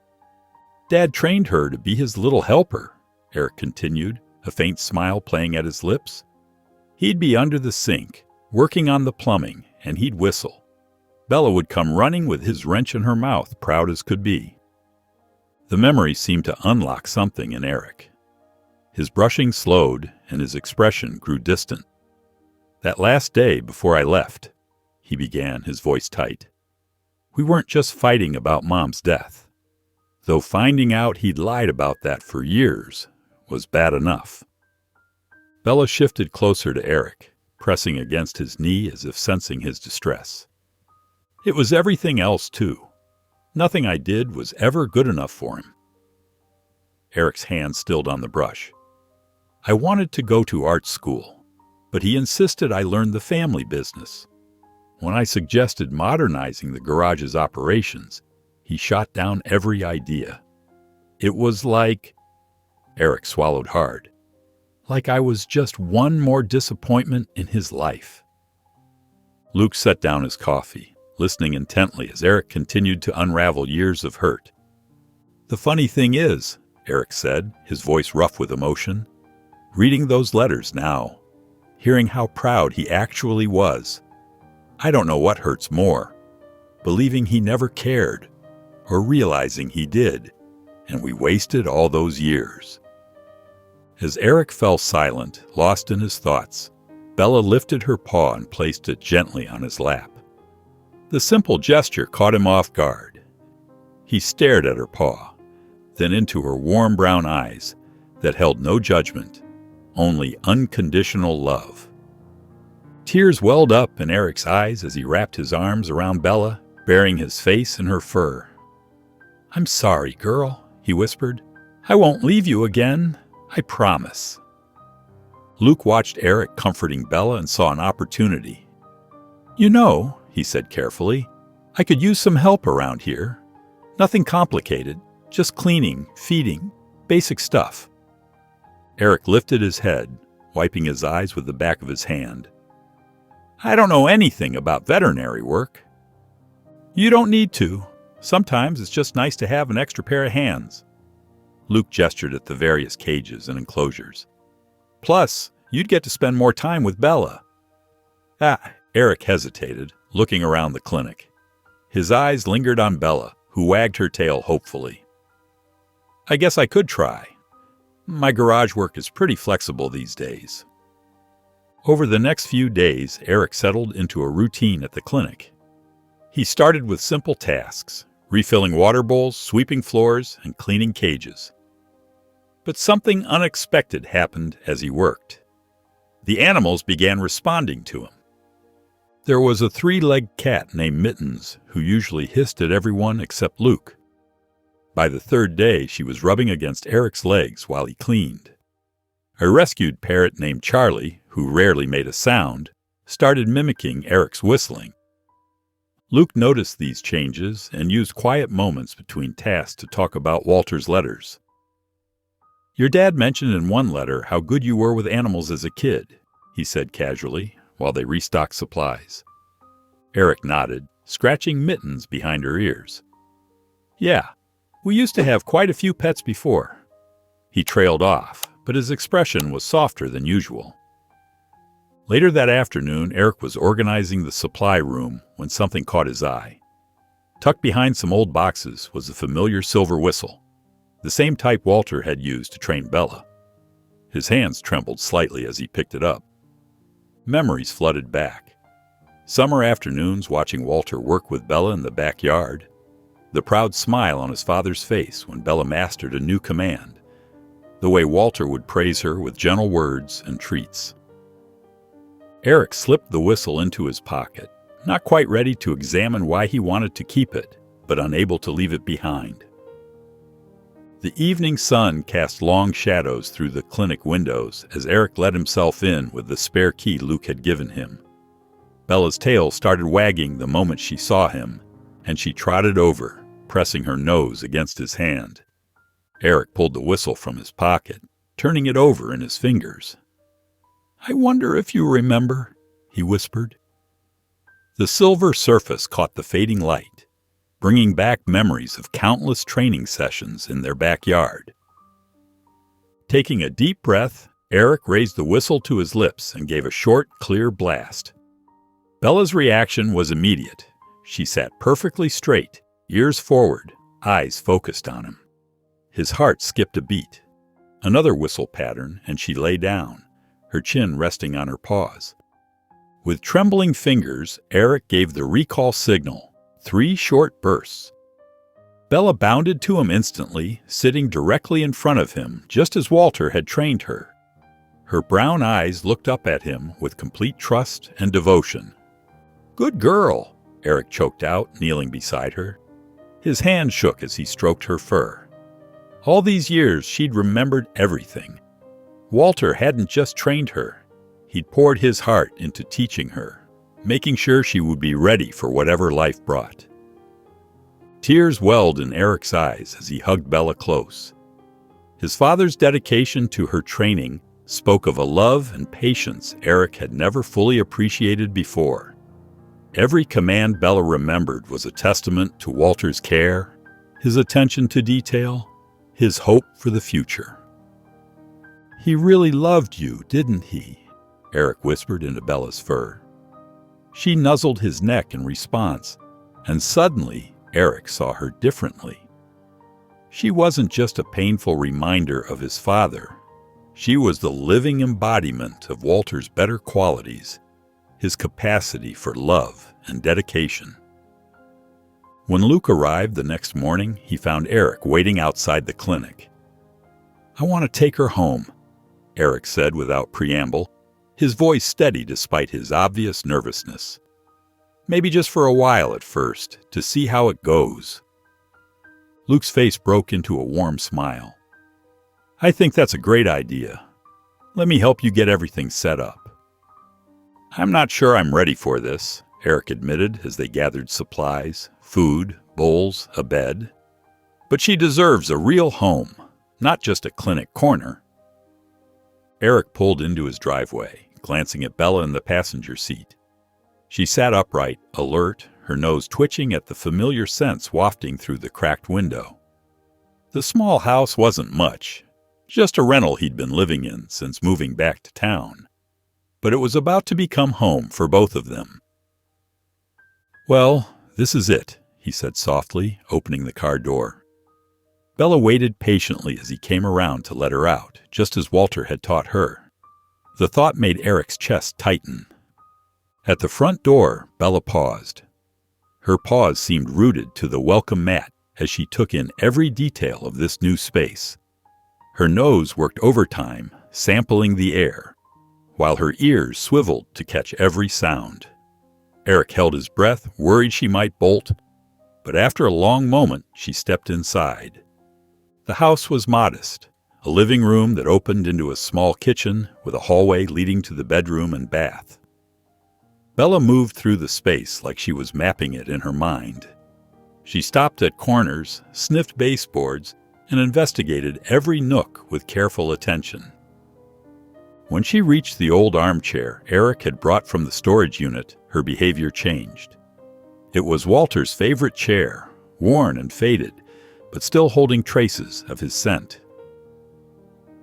Speaker 1: "Dad trained her to be his little helper," Eric continued, a faint smile playing at his lips. "He'd be under the sink, working on the plumbing, and he'd whistle. Bella would come running with his wrench in her mouth, proud as could be." The memory seemed to unlock something in Eric. His brushing slowed, and his expression grew distant. "That last day before I left," he began, his voice tight, "we weren't just fighting about Mom's death. Though finding out he'd lied about that for years was bad enough." Bella shifted closer to Eric, pressing against his knee as if sensing his distress. "It was everything else, too. Nothing I did was ever good enough for him." Eric's hand stilled on the brush. "I wanted to go to art school, but he insisted I learn the family business. When I suggested modernizing the garage's operations, he shot down every idea. It was like—" Eric swallowed hard. "Like I was just one more disappointment in his life." Luke set down his coffee, listening intently as Eric continued to unravel years of hurt. "The funny thing is," Eric said, his voice rough with emotion, "reading those letters now, hearing how proud he actually was, I don't know what hurts more, believing he never cared, or realizing he did, and we wasted all those years." As Eric fell silent, lost in his thoughts, Bella lifted her paw and placed it gently on his lap. The simple gesture caught him off guard. He stared at her paw, then into her warm brown eyes that held no judgment, only unconditional love. Tears welled up in Eric's eyes as he wrapped his arms around Bella, burying his face in her fur. "I'm sorry, girl," he whispered. "I won't leave you again. I promise." Luke watched Eric comforting Bella and saw an opportunity. "You know," he said carefully, "I could use some help around here. Nothing complicated, just cleaning, feeding, basic stuff." Eric lifted his head, wiping his eyes with the back of his hand. "I don't know anything about veterinary work." "You don't need to. Sometimes it's just nice to have an extra pair of hands." Luke gestured at the various cages and enclosures. "Plus, you'd get to spend more time with Bella." Eric hesitated, looking around the clinic. His eyes lingered on Bella, who wagged her tail hopefully. "I guess I could try. My garage work is pretty flexible these days." Over the next few days, Eric settled into a routine at the clinic. He started with simple tasks, refilling water bowls, sweeping floors, and cleaning cages. But something unexpected happened as he worked. The animals began responding to him. There was a 3-legged cat named Mittens who usually hissed at everyone except Luke. By the 3rd day, she was rubbing against Eric's legs while he cleaned. A rescued parrot named Charlie, who rarely made a sound, started mimicking Eric's whistling. Luke noticed these changes and used quiet moments between tasks to talk about Walter's letters. "Your dad mentioned in one letter how good you were with animals as a kid," he said casually, while they restocked supplies. Eric nodded, scratching Mittens behind her ears. "Yeah, we used to have quite a few pets before." He trailed off, but his expression was softer than usual. Later that afternoon, Eric was organizing the supply room when something caught his eye. Tucked behind some old boxes was a familiar silver whistle, the same type Walter had used to train Bella. His hands trembled slightly as he picked it up. Memories flooded back. Summer afternoons watching Walter work with Bella in the backyard. The proud smile on his father's face when Bella mastered a new command. The way Walter would praise her with gentle words and treats. Eric slipped the whistle into his pocket, not quite ready to examine why he wanted to keep it, but unable to leave it behind. The evening sun cast long shadows through the clinic windows as Eric let himself in with the spare key Luke had given him. Bella's tail started wagging the moment she saw him, and she trotted over, pressing her nose against his hand. Eric pulled the whistle from his pocket, turning it over in his fingers. "I wonder if you remember," he whispered. The silver surface caught the fading light, bringing back memories of countless training sessions in their backyard. Taking a deep breath, Eric raised the whistle to his lips and gave a short, clear blast. Bella's reaction was immediate. She sat perfectly straight, ears forward, eyes focused on him. His heart skipped a beat. Another whistle pattern, and she lay down, her chin resting on her paws. With trembling fingers, Eric gave the recall signal, 3 short bursts. Bella bounded to him instantly, sitting directly in front of him, just as Walter had trained her. Her brown eyes looked up at him with complete trust and devotion. "Good girl," Eric choked out, kneeling beside her. His hand shook as he stroked her fur. All these years, she'd remembered everything. Walter hadn't just trained her. He'd poured his heart into teaching her, making sure she would be ready for whatever life brought. Tears welled in Eric's eyes as he hugged Bella close. His father's dedication to her training spoke of a love and patience Eric had never fully appreciated before. Every command Bella remembered was a testament to Walter's care, his attention to detail, his hope for the future. "He really loved you, didn't he?" Eric whispered into Bella's fur. She nuzzled his neck in response, and suddenly Eric saw her differently. She wasn't just a painful reminder of his father. She was the living embodiment of Walter's better qualities, his capacity for love and dedication. When Luke arrived the next morning, he found Eric waiting outside the clinic. "I want to take her home," Eric said without preamble, his voice steady despite his obvious nervousness. "Maybe just for a while at first, to see how it goes." Luke's face broke into a warm smile. "I think that's a great idea. Let me help you get everything set up." "I'm not sure I'm ready for this," Eric admitted as they gathered supplies, food, bowls, a bed. "But she deserves a real home, not just a clinic corner." Eric pulled into his driveway, glancing at Bella in the passenger seat. She sat upright, alert, her nose twitching at the familiar scents wafting through the cracked window. The small house wasn't much, just a rental he'd been living in since moving back to town. But it was about to become home for both of them. "Well, this is it," he said softly, opening the car door. Bella waited patiently as he came around to let her out, just as Walter had taught her. The thought made Eric's chest tighten. At the front door, Bella paused. Her pause seemed rooted to the welcome mat as she took in every detail of this new space. Her nose worked overtime, sampling the air, while her ears swiveled to catch every sound. Eric held his breath, worried she might bolt, but after a long moment, she stepped inside. The house was modest, a living room that opened into a small kitchen with a hallway leading to the bedroom and bath. Bella moved through the space like she was mapping it in her mind. She stopped at corners, sniffed baseboards, and investigated every nook with careful attention. When she reached the old armchair Eric had brought from the storage unit, her behavior changed. It was Walter's favorite chair, worn and faded, but still holding traces of his scent.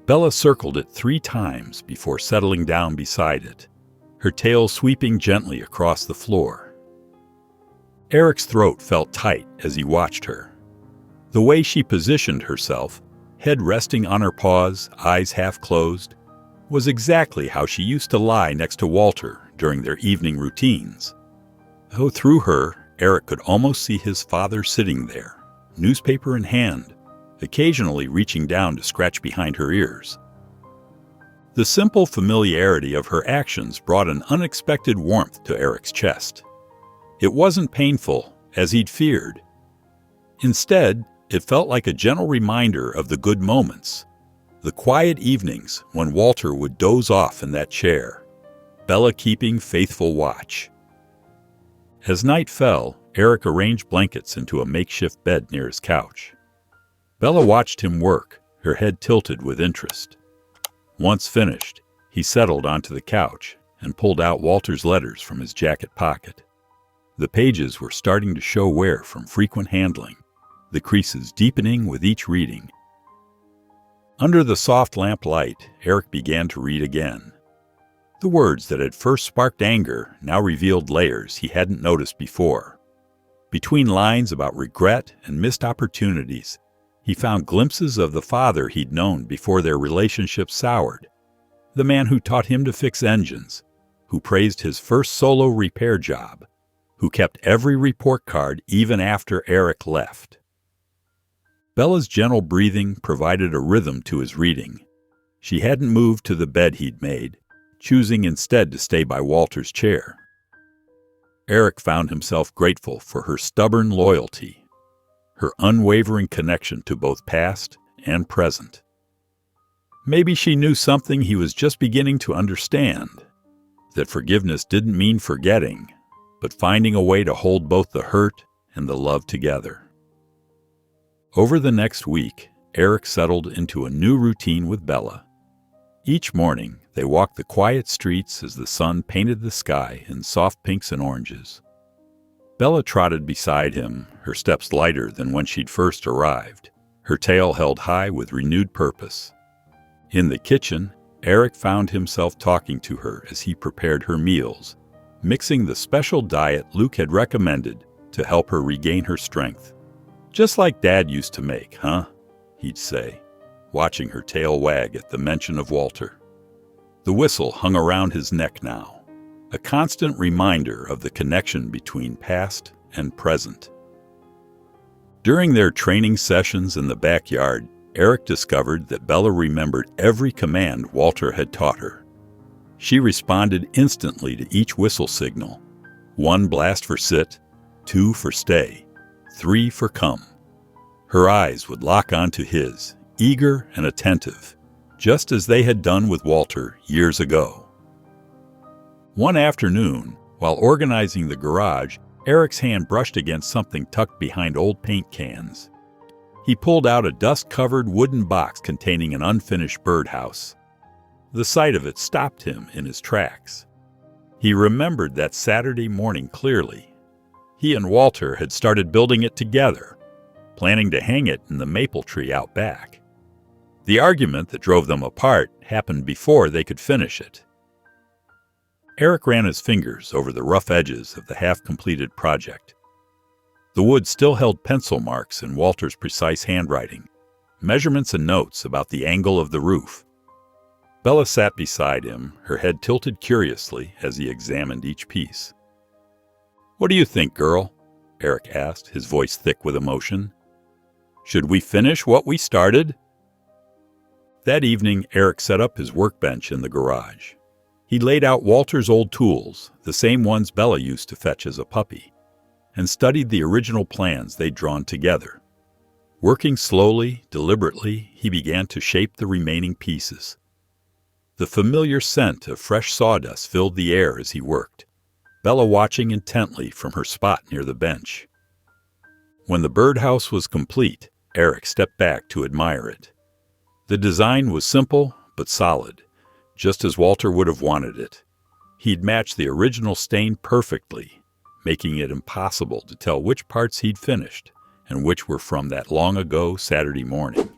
Speaker 1: Bella circled it 3 times before settling down beside it, her tail sweeping gently across the floor. Eric's throat felt tight as he watched her. The way she positioned herself, head resting on her paws, eyes half closed, was exactly how she used to lie next to Walter during their evening routines. Though through her, Eric could almost see his father sitting there, newspaper in hand, occasionally reaching down to scratch behind her ears. The simple familiarity of her actions brought an unexpected warmth to Eric's chest. It wasn't painful, as he'd feared. Instead, it felt like a gentle reminder of the good moments, the quiet evenings when Walter would doze off in that chair, Bella keeping faithful watch. As night fell, Eric arranged blankets into a makeshift bed near his couch. Bella watched him work, her head tilted with interest. Once finished, he settled onto the couch and pulled out Walter's letters from his jacket pocket. The pages were starting to show wear from frequent handling, the creases deepening with each reading. Under the soft lamplight, Eric began to read again. The words that had first sparked anger now revealed layers he hadn't noticed before. Between lines about regret and missed opportunities, he found glimpses of the father he'd known before their relationship soured, the man who taught him to fix engines, who praised his first solo repair job, who kept every report card even after Eric left. Bella's gentle breathing provided a rhythm to his reading. She hadn't moved to the bed he'd made, choosing instead to stay by Walter's chair. Eric found himself grateful for her stubborn loyalty, her unwavering connection to both past and present. Maybe she knew something he was just beginning to understand, that forgiveness didn't mean forgetting, but finding a way to hold both the hurt and the love together. Over the next week, Eric settled into a new routine with Bella. Each morning, they walked the quiet streets as the sun painted the sky in soft pinks and oranges. Bella trotted beside him, her steps lighter than when she'd first arrived, her tail held high with renewed purpose. In the kitchen, Eric found himself talking to her as he prepared her meals, mixing the special diet Luke had recommended to help her regain her strength. "Just like Dad used to make, huh?" he'd say, watching her tail wag at the mention of Walter. The whistle hung around his neck now, a constant reminder of the connection between past and present. During their training sessions in the backyard, Eric discovered that Bella remembered every command Walter had taught her. She responded instantly to each whistle signal. 1 blast for sit, 2 for stay, 3 for come. Her eyes would lock onto his, eager and attentive, just as they had done with Walter years ago. One afternoon, while organizing the garage, Eric's hand brushed against something tucked behind old paint cans. He pulled out a dust-covered wooden box containing an unfinished birdhouse. The sight of it stopped him in his tracks. He remembered that Saturday morning clearly. He and Walter had started building it together, planning to hang it in the maple tree out back. The argument that drove them apart happened before they could finish it. Eric ran his fingers over the rough edges of the half-completed project. The wood still held pencil marks in Walter's precise handwriting, measurements and notes about the angle of the roof. Bella sat beside him, her head tilted curiously as he examined each piece. "What do you think, girl?" Eric asked, his voice thick with emotion. "Should we finish what we started?" That evening, Eric set up his workbench in the garage. He laid out Walter's old tools, the same ones Bella used to fetch as a puppy, and studied the original plans they'd drawn together. Working slowly, deliberately, he began to shape the remaining pieces. The familiar scent of fresh sawdust filled the air as he worked, Bella watching intently from her spot near the bench. When the birdhouse was complete, Eric stepped back to admire it. The design was simple but solid, just as Walter would have wanted it. He'd matched the original stain perfectly, making it impossible to tell which parts he'd finished and which were from that long-ago Saturday morning.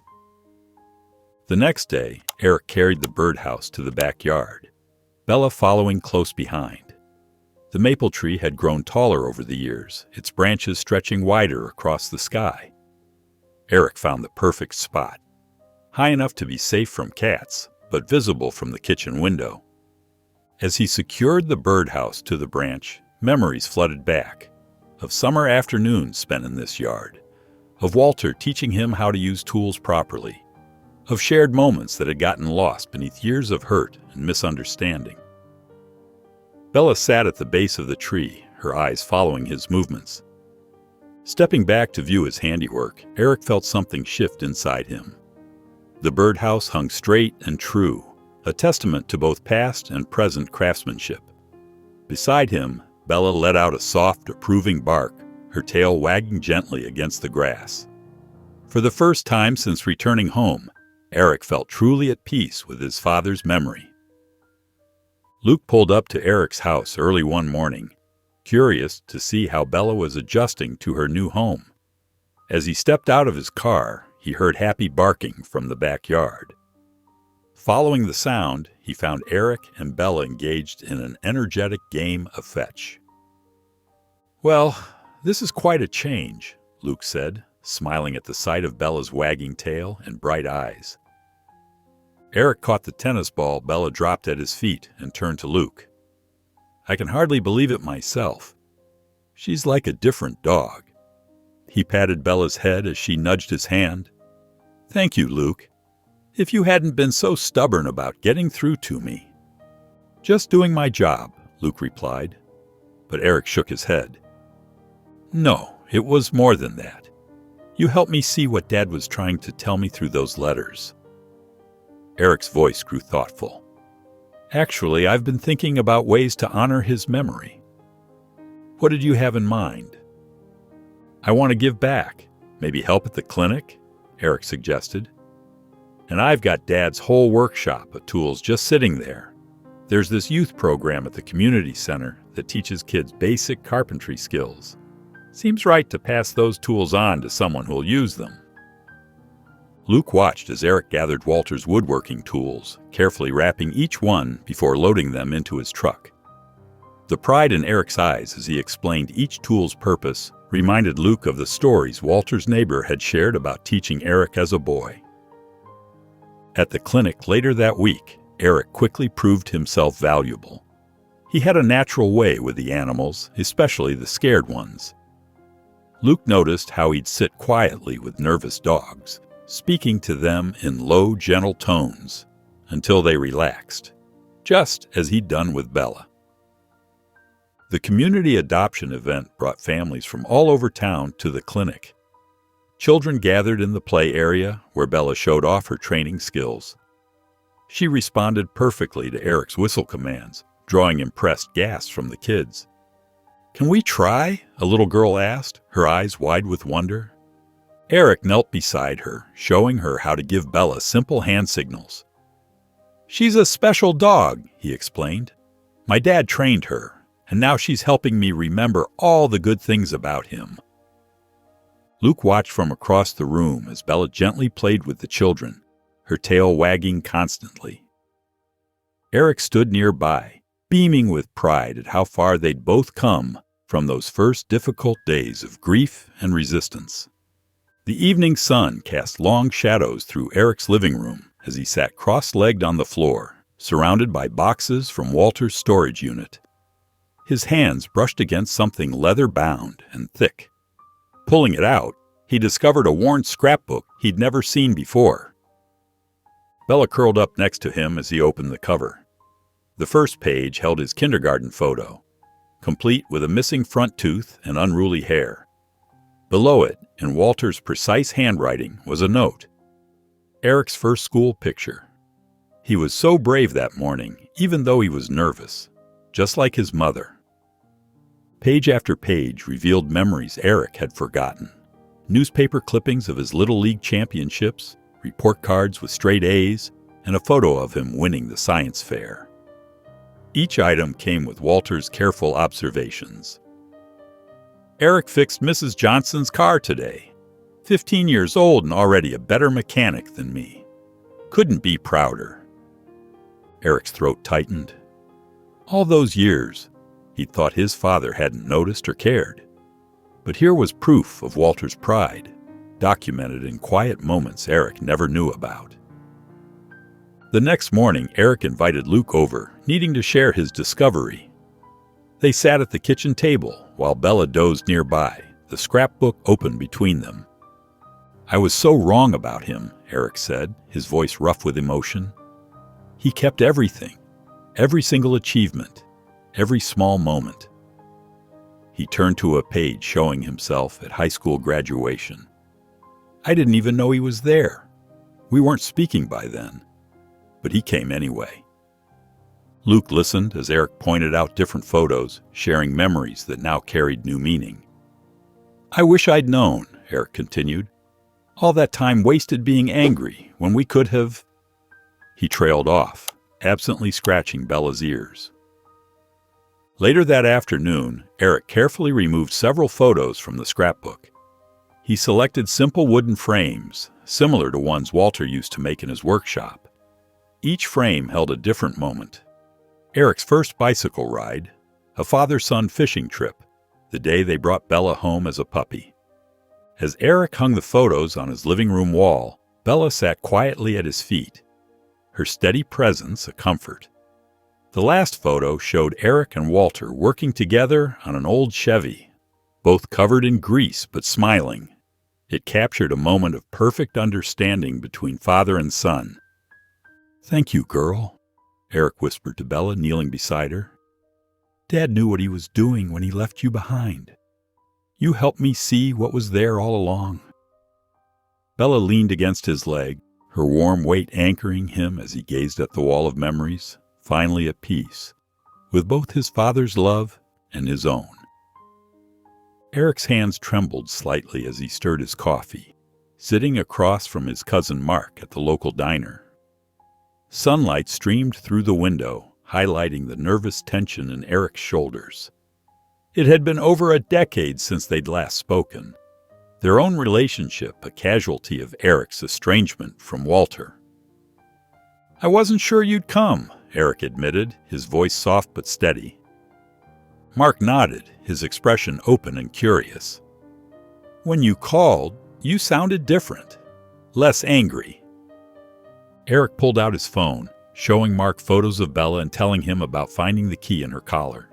Speaker 1: The next day, Eric carried the birdhouse to the backyard, Bella following close behind. The maple tree had grown taller over the years, its branches stretching wider across the sky. Eric found the perfect spot, high enough to be safe from cats, but visible from the kitchen window. As he secured the birdhouse to the branch, memories flooded back, of summer afternoons spent in this yard, of Walter teaching him how to use tools properly, of shared moments that had gotten lost beneath years of hurt and misunderstanding. Bella sat at the base of the tree, her eyes following his movements. Stepping back to view his handiwork, Eric felt something shift inside him. The birdhouse hung straight and true, a testament to both past and present craftsmanship. Beside him, Bella let out a soft, approving bark, her tail wagging gently against the grass. For the first time since returning home, Eric felt truly at peace with his father's memory. Luke pulled up to Eric's house early one morning, curious to see how Bella was adjusting to her new home. As he stepped out of his car, he heard Happy barking from the backyard. Following the sound, he found Eric and Bella engaged in an energetic game of fetch. "Well, this is quite a change," Luke said, smiling at the sight of Bella's wagging tail and bright eyes. Eric caught the tennis ball Bella dropped at his feet and turned to Luke. "I can hardly believe it myself. She's like a different dog." He patted Bella's head as she nudged his hand. "Thank you, Luke. If you hadn't been so stubborn about getting through to me." "Just doing my job," Luke replied. But Eric shook his head. "No, it was more than that. You helped me see what Dad was trying to tell me through those letters." Eric's voice grew thoughtful. "Actually, I've been thinking about ways to honor his memory." "What did you have in mind?" "I want to give back. Maybe help at the clinic," Eric suggested. "And I've got Dad's whole workshop of tools just sitting there. There's this youth program at the community center that teaches kids basic carpentry skills. Seems right to pass those tools on to someone who'll use them." Luke watched as Eric gathered Walter's woodworking tools, carefully wrapping each one before loading them into his truck. The pride in Eric's eyes as he explained each tool's purpose reminded Luke of the stories Walter's neighbor had shared about teaching Eric as a boy. At the clinic later that week, Eric quickly proved himself valuable. He had a natural way with the animals, especially the scared ones. Luke noticed how he'd sit quietly with nervous dogs, speaking to them in low, gentle tones, until they relaxed, just as he'd done with Bella. The community adoption event brought families from all over town to the clinic. Children gathered in the play area where Bella showed off her training skills. She responded perfectly to Eric's whistle commands, drawing impressed gasps from the kids. "Can we try?" a little girl asked, her eyes wide with wonder. Eric knelt beside her, showing her how to give Bella simple hand signals. "She's a special dog," he explained. "My dad trained her, and now she's helping me remember all the good things about him." Luke watched from across the room as Bella gently played with the children, her tail wagging constantly. Eric stood nearby, beaming with pride at how far they'd both come from those first difficult days of grief and resistance. The evening sun cast long shadows through Eric's living room as he sat cross-legged on the floor, surrounded by boxes from Walter's storage unit. His hands brushed against something leather-bound and thick. Pulling it out, he discovered a worn scrapbook he'd never seen before. Bella curled up next to him as he opened the cover. The first page held his kindergarten photo, complete with a missing front tooth and unruly hair. Below it, in Walter's precise handwriting, was a note. Eric's first school picture. He was so brave that morning, even though he was nervous, just like his mother. Page after page revealed memories Eric had forgotten. Newspaper clippings of his Little League championships, report cards with straight A's, and a photo of him winning the science fair. Each item came with Walter's careful observations. "Eric fixed Mrs. Johnson's car today. 15 years old and already a better mechanic than me. Couldn't be prouder." Eric's throat tightened. All those years, he'd thought his father hadn't noticed or cared. But here was proof of Walter's pride, documented in quiet moments Eric never knew about. The next morning, Eric invited Luke over, needing to share his discovery. They sat at the kitchen table while Bella dozed nearby, the scrapbook open between them. "I was so wrong about him," Eric said, his voice rough with emotion. "He kept everything, every single achievement, every small moment." He turned to a page showing himself at high school graduation. I didn't even know he was there. We weren't speaking by then, but he came anyway. Luke listened as Eric pointed out different photos, sharing memories that now carried new meaning. I wish I'd known, Eric continued. All that time wasted being angry when we could have... He trailed off, absently scratching Bella's ears. Later that afternoon, Eric carefully removed several photos from the scrapbook. He selected simple wooden frames, similar to ones Walter used to make in his workshop. Each frame held a different moment. Eric's first bicycle ride, a father-son fishing trip, the day they brought Bella home as a puppy. As Eric hung the photos on his living room wall, Bella sat quietly at his feet, her steady presence a comfort. The last photo showed Eric and Walter working together on an old Chevy, both covered in grease but smiling. It captured a moment of perfect understanding between father and son. Thank you, girl, Eric whispered to Bella, kneeling beside her. Dad knew what he was doing when he left you behind. You helped me see what was there all along. Bella leaned against his leg, her warm weight anchoring him as he gazed at the wall of memories, finally at peace, with both his father's love and his own. Eric's hands trembled slightly as he stirred his coffee, sitting across from his cousin Mark at the local diner. Sunlight streamed through the window, highlighting the nervous tension in Eric's shoulders. It had been over a decade since they'd last spoken, their own relationship a casualty of Eric's estrangement from Walter. I wasn't sure you'd come, Eric admitted, his voice soft but steady. Mark nodded, his expression open and curious. When you called, you sounded different, less angry. Eric pulled out his phone, showing Mark photos of Bella and telling him about finding the key in her collar.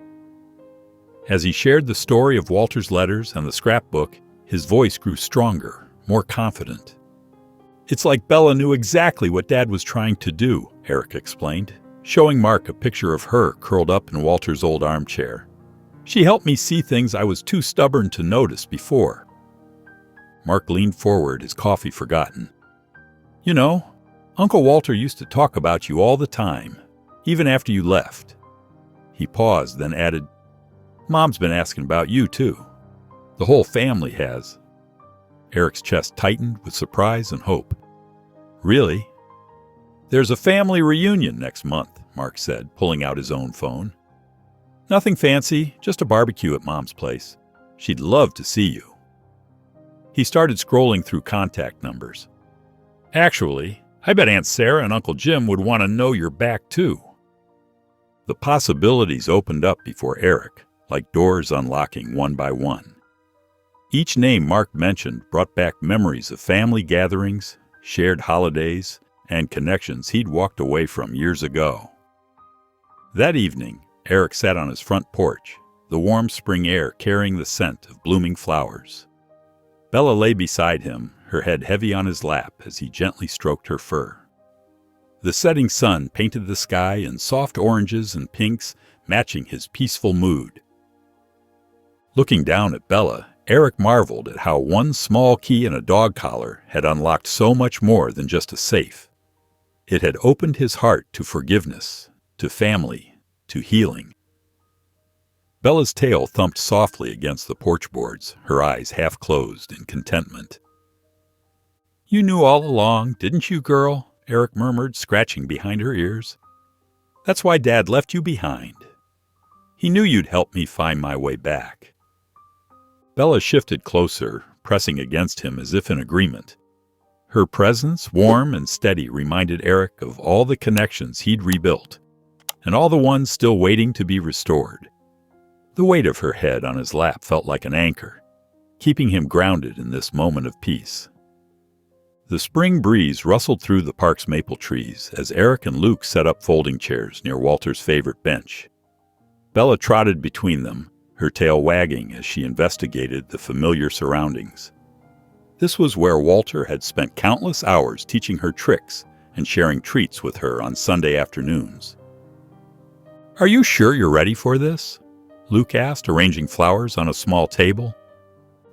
Speaker 1: As he shared the story of Walter's letters and the scrapbook, his voice grew stronger, more confident. It's like Bella knew exactly what Dad was trying to do, Eric explained, showing Mark a picture of her curled up in Walter's old armchair. She helped me see things I was too stubborn to notice before. Mark leaned forward, his coffee forgotten. You know, Uncle Walter used to talk about you all the time, even after you left. He paused, then added, Mom's been asking about you, too. The whole family has. Eric's chest tightened with surprise and hope. Really? There's a family reunion next month, Mark said, pulling out his own phone. Nothing fancy, just a barbecue at Mom's place. She'd love to see you. He started scrolling through contact numbers. Actually, I bet Aunt Sarah and Uncle Jim would want to know you're back, too. The possibilities opened up before Eric, like doors unlocking one by one. Each name Mark mentioned brought back memories of family gatherings, shared holidays, and connections he'd walked away from years ago. That evening, Eric sat on his front porch, the warm spring air carrying the scent of blooming flowers. Bella lay beside him, her head heavy on his lap as he gently stroked her fur. The setting sun painted the sky in soft oranges and pinks, matching his peaceful mood. Looking down at Bella, Eric marveled at how one small key in a dog collar had unlocked so much more than just a safe. It had opened his heart to forgiveness, to family, to healing. Bella's tail thumped softly against the porch boards, her eyes half closed in contentment. You knew all along, didn't you, girl? Eric murmured, scratching behind her ears. That's why Dad left you behind. He knew you'd help me find my way back. Bella shifted closer, pressing against him as if in agreement. Her presence, warm and steady, reminded Eric of all the connections he'd rebuilt, and all the ones still waiting to be restored. The weight of her head on his lap felt like an anchor, keeping him grounded in this moment of peace. The spring breeze rustled through the park's maple trees as Eric and Luke set up folding chairs near Walter's favorite bench. Bella trotted between them, her tail wagging as she investigated the familiar surroundings. This was where Walter had spent countless hours teaching her tricks and sharing treats with her on Sunday afternoons. Are you sure you're ready for this? Luke asked, arranging flowers on a small table.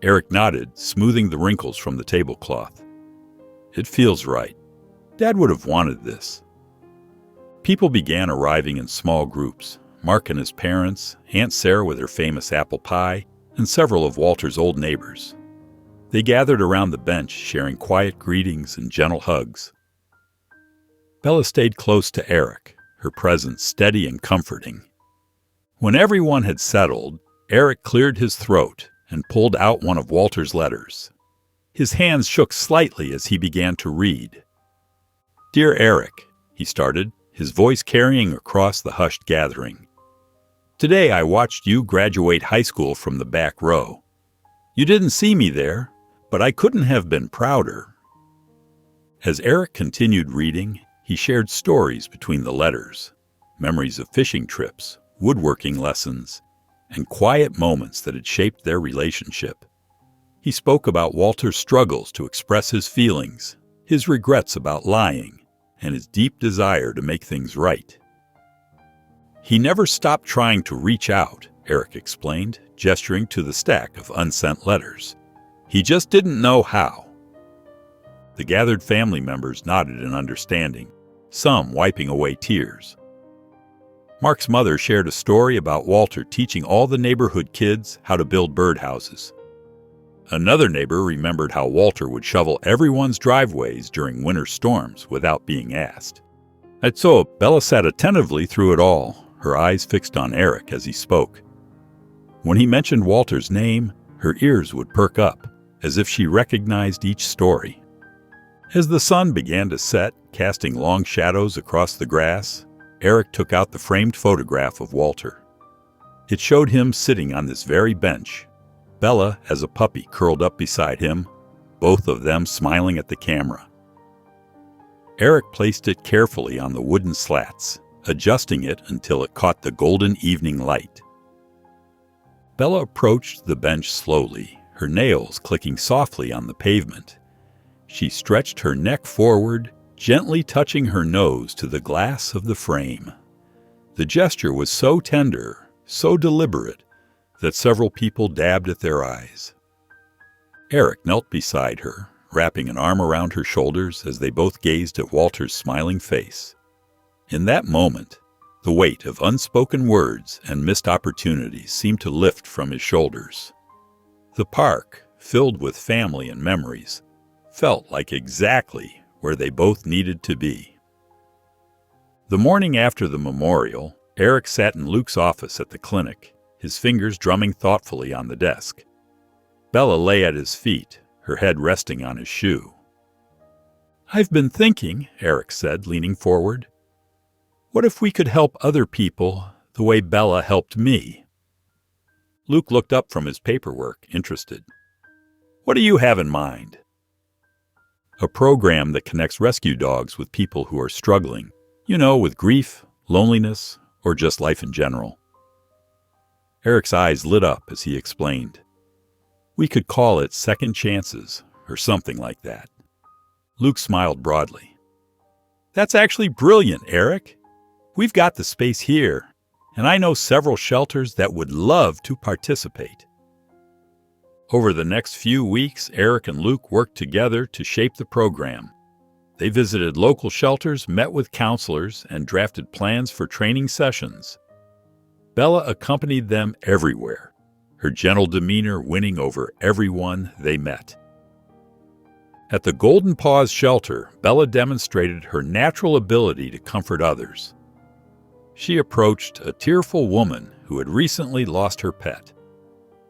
Speaker 1: Eric nodded, smoothing the wrinkles from the tablecloth. It feels right. Dad would have wanted this. People began arriving in small groups. Mark and his parents, Aunt Sarah with her famous apple pie, and several of Walter's old neighbors. They gathered around the bench, sharing quiet greetings and gentle hugs. Bella stayed close to Eric, her presence steady and comforting. When everyone had settled, Eric cleared his throat and pulled out one of Walter's letters. His hands shook slightly as he began to read. "Dear Eric," he started, his voice carrying across the hushed gathering. "Today I watched you graduate high school from the back row. You didn't see me there, but I couldn't have been prouder." As Eric continued reading, he shared stories between the letters, memories of fishing trips, woodworking lessons, and quiet moments that had shaped their relationship. He spoke about Walter's struggles to express his feelings, his regrets about lying, and his deep desire to make things right. "He never stopped trying to reach out," Eric explained, gesturing to the stack of unsent letters. "He just didn't know how." The gathered family members nodded in understanding, some wiping away tears. Mark's mother shared a story about Walter teaching all the neighborhood kids how to build birdhouses. Another neighbor remembered how Walter would shovel everyone's driveways during winter storms without being asked. And so Bella sat attentively through it all, her eyes fixed on Eric as he spoke. When he mentioned Walter's name, her ears would perk up, as if she recognized each story. As the sun began to set, casting long shadows across the grass, Eric took out the framed photograph of Walter. It showed him sitting on this very bench, Bella as a puppy curled up beside him, both of them smiling at the camera. Eric placed it carefully on the wooden slats, adjusting it until it caught the golden evening light. Bella approached the bench slowly, her nails clicking softly on the pavement. She stretched her neck forward, gently touching her nose to the glass of the frame. The gesture was so tender, so deliberate, that several people dabbed at their eyes. Eric knelt beside her, wrapping an arm around her shoulders as they both gazed at Walter's smiling face. In that moment, the weight of unspoken words and missed opportunities seemed to lift from his shoulders. The park, filled with family and memories, felt like exactly where they both needed to be. The morning after the memorial, Eric sat in Luke's office at the clinic, his fingers drumming thoughtfully on the desk. Bella lay at his feet, her head resting on his shoe. "I've been thinking," Eric said, leaning forward. "What if we could help other people the way Bella helped me?" Luke looked up from his paperwork, interested. "What do you have in mind?" "A program that connects rescue dogs with people who are struggling, with grief, loneliness, or just life in general." Eric's eyes lit up as he explained. "We could call it Second Chances, or something like that." Luke smiled broadly. "That's actually brilliant, Eric. We've got the space here, and I know several shelters that would love to participate." Over the next few weeks, Eric and Luke worked together to shape the program. They visited local shelters, met with counselors, and drafted plans for training sessions. Bella accompanied them everywhere, her gentle demeanor winning over everyone they met. At the Golden Paws shelter, Bella demonstrated her natural ability to comfort others. She approached a tearful woman who had recently lost her pet,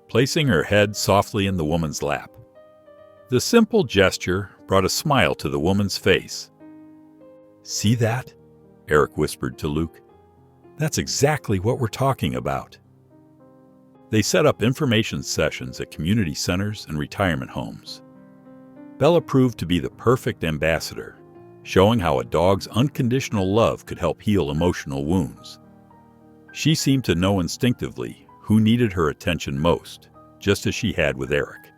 Speaker 1: placing her head softly in the woman's lap. The simple gesture brought a smile to the woman's face. "See that?" Eric whispered to Luke. "That's exactly what we're talking about." They set up information sessions at community centers and retirement homes. Bella proved to be the perfect ambassador, showing how a dog's unconditional love could help heal emotional wounds. She seemed to know instinctively who needed her attention most, just as she had with Eric.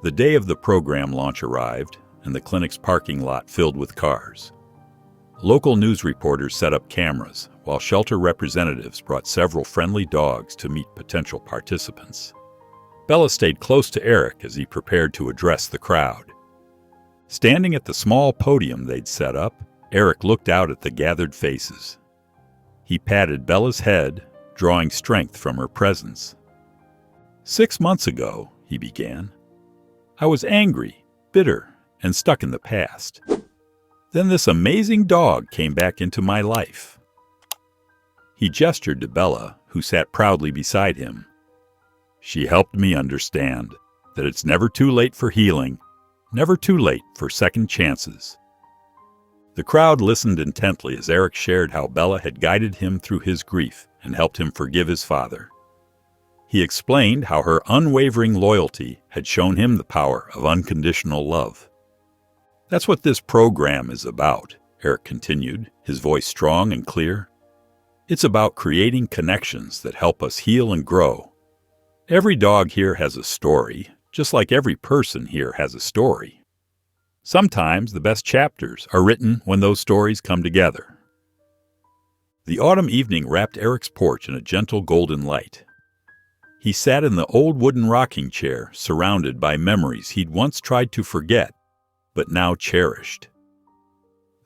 Speaker 1: The day of the program launch arrived, and the clinic's parking lot filled with cars. Local news reporters set up cameras, while shelter representatives brought several friendly dogs to meet potential participants. Bella stayed close to Eric as he prepared to address the crowd. Standing at the small podium they'd set up, Eric looked out at the gathered faces. He patted Bella's head, drawing strength from her presence. 6 months ago, he began, I was angry, bitter, and stuck in the past. Then this amazing dog came back into my life. He gestured to Bella, who sat proudly beside him. She helped me understand that it's never too late for healing, never too late for second chances. The crowd listened intently as Eric shared how Bella had guided him through his grief and helped him forgive his father. He explained how her unwavering loyalty had shown him the power of unconditional love. That's what this program is about, Eric continued, his voice strong and clear. It's about creating connections that help us heal and grow. Every dog here has a story, just like every person here has a story. Sometimes the best chapters are written when those stories come together. The autumn evening wrapped Eric's porch in a gentle golden light. He sat in the old wooden rocking chair, surrounded by memories he'd once tried to forget, but now cherished.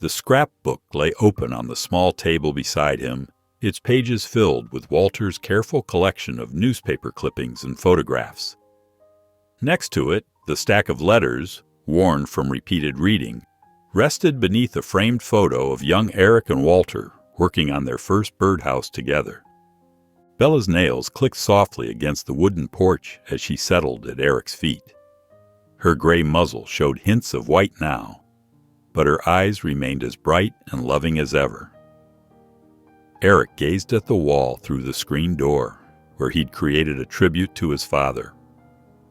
Speaker 1: The scrapbook lay open on the small table beside him, its pages filled with Walter's careful collection of newspaper clippings and photographs. Next to it, the stack of letters, worn from repeated reading, rested beneath a framed photo of young Eric and Walter working on their first birdhouse together. Bella's nails clicked softly against the wooden porch as she settled at Eric's feet. Her gray muzzle showed hints of white now, but her eyes remained as bright and loving as ever. Eric gazed at the wall through the screen door, where he'd created a tribute to his father.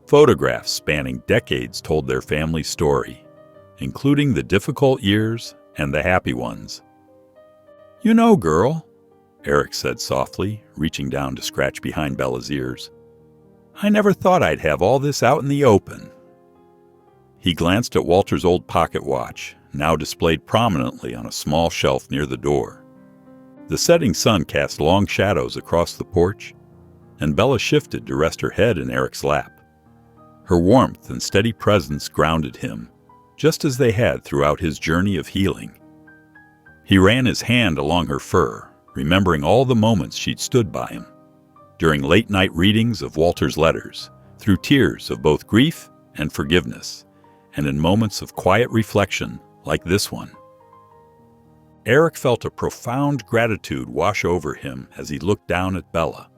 Speaker 1: Photographs spanning decades told their family story, including the difficult years and the happy ones. "You know, girl," Eric said softly, reaching down to scratch behind Bella's ears, "I never thought I'd have all this out in the open." He glanced at Walter's old pocket watch, now displayed prominently on a small shelf near the door. The setting sun cast long shadows across the porch, and Bella shifted to rest her head in Eric's lap. Her warmth and steady presence grounded him, just as they had throughout his journey of healing. He ran his hand along her fur, remembering all the moments she'd stood by him, during late-night readings of Walter's letters, through tears of both grief and forgiveness, and in moments of quiet reflection like this one. Eric felt a profound gratitude wash over him as he looked down at Bella.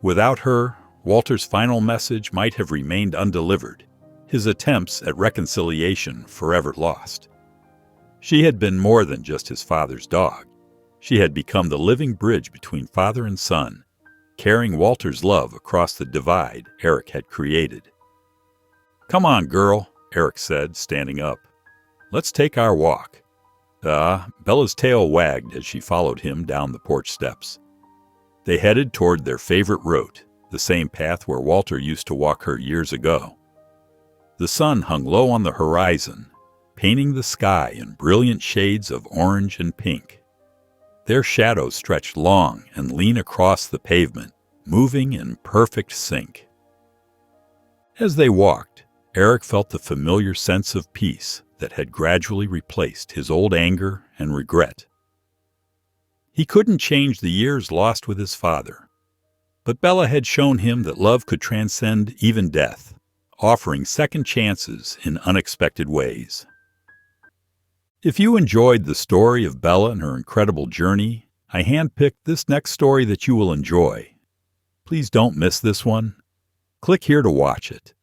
Speaker 1: Without her, Walter's final message might have remained undelivered, his attempts at reconciliation forever lost. She had been more than just his father's dog. She had become the living bridge between father and son, carrying Walter's love across the divide Eric had created. "Come on, girl," Eric said, standing up. "Let's take our walk." Bella's tail wagged as she followed him down the porch steps. They headed toward their favorite route, the same path where Walter used to walk her years ago. The sun hung low on the horizon, painting the sky in brilliant shades of orange and pink. Their shadows stretched long and lean across the pavement, moving in perfect sync. As they walked, Eric felt the familiar sense of peace that had gradually replaced his old anger and regret. He couldn't change the years lost with his father, but Bella had shown him that love could transcend even death, offering second chances in unexpected ways. If you enjoyed the story of Bella and her incredible journey, I handpicked this next story that you will enjoy. Please don't miss this one. Click here to watch it.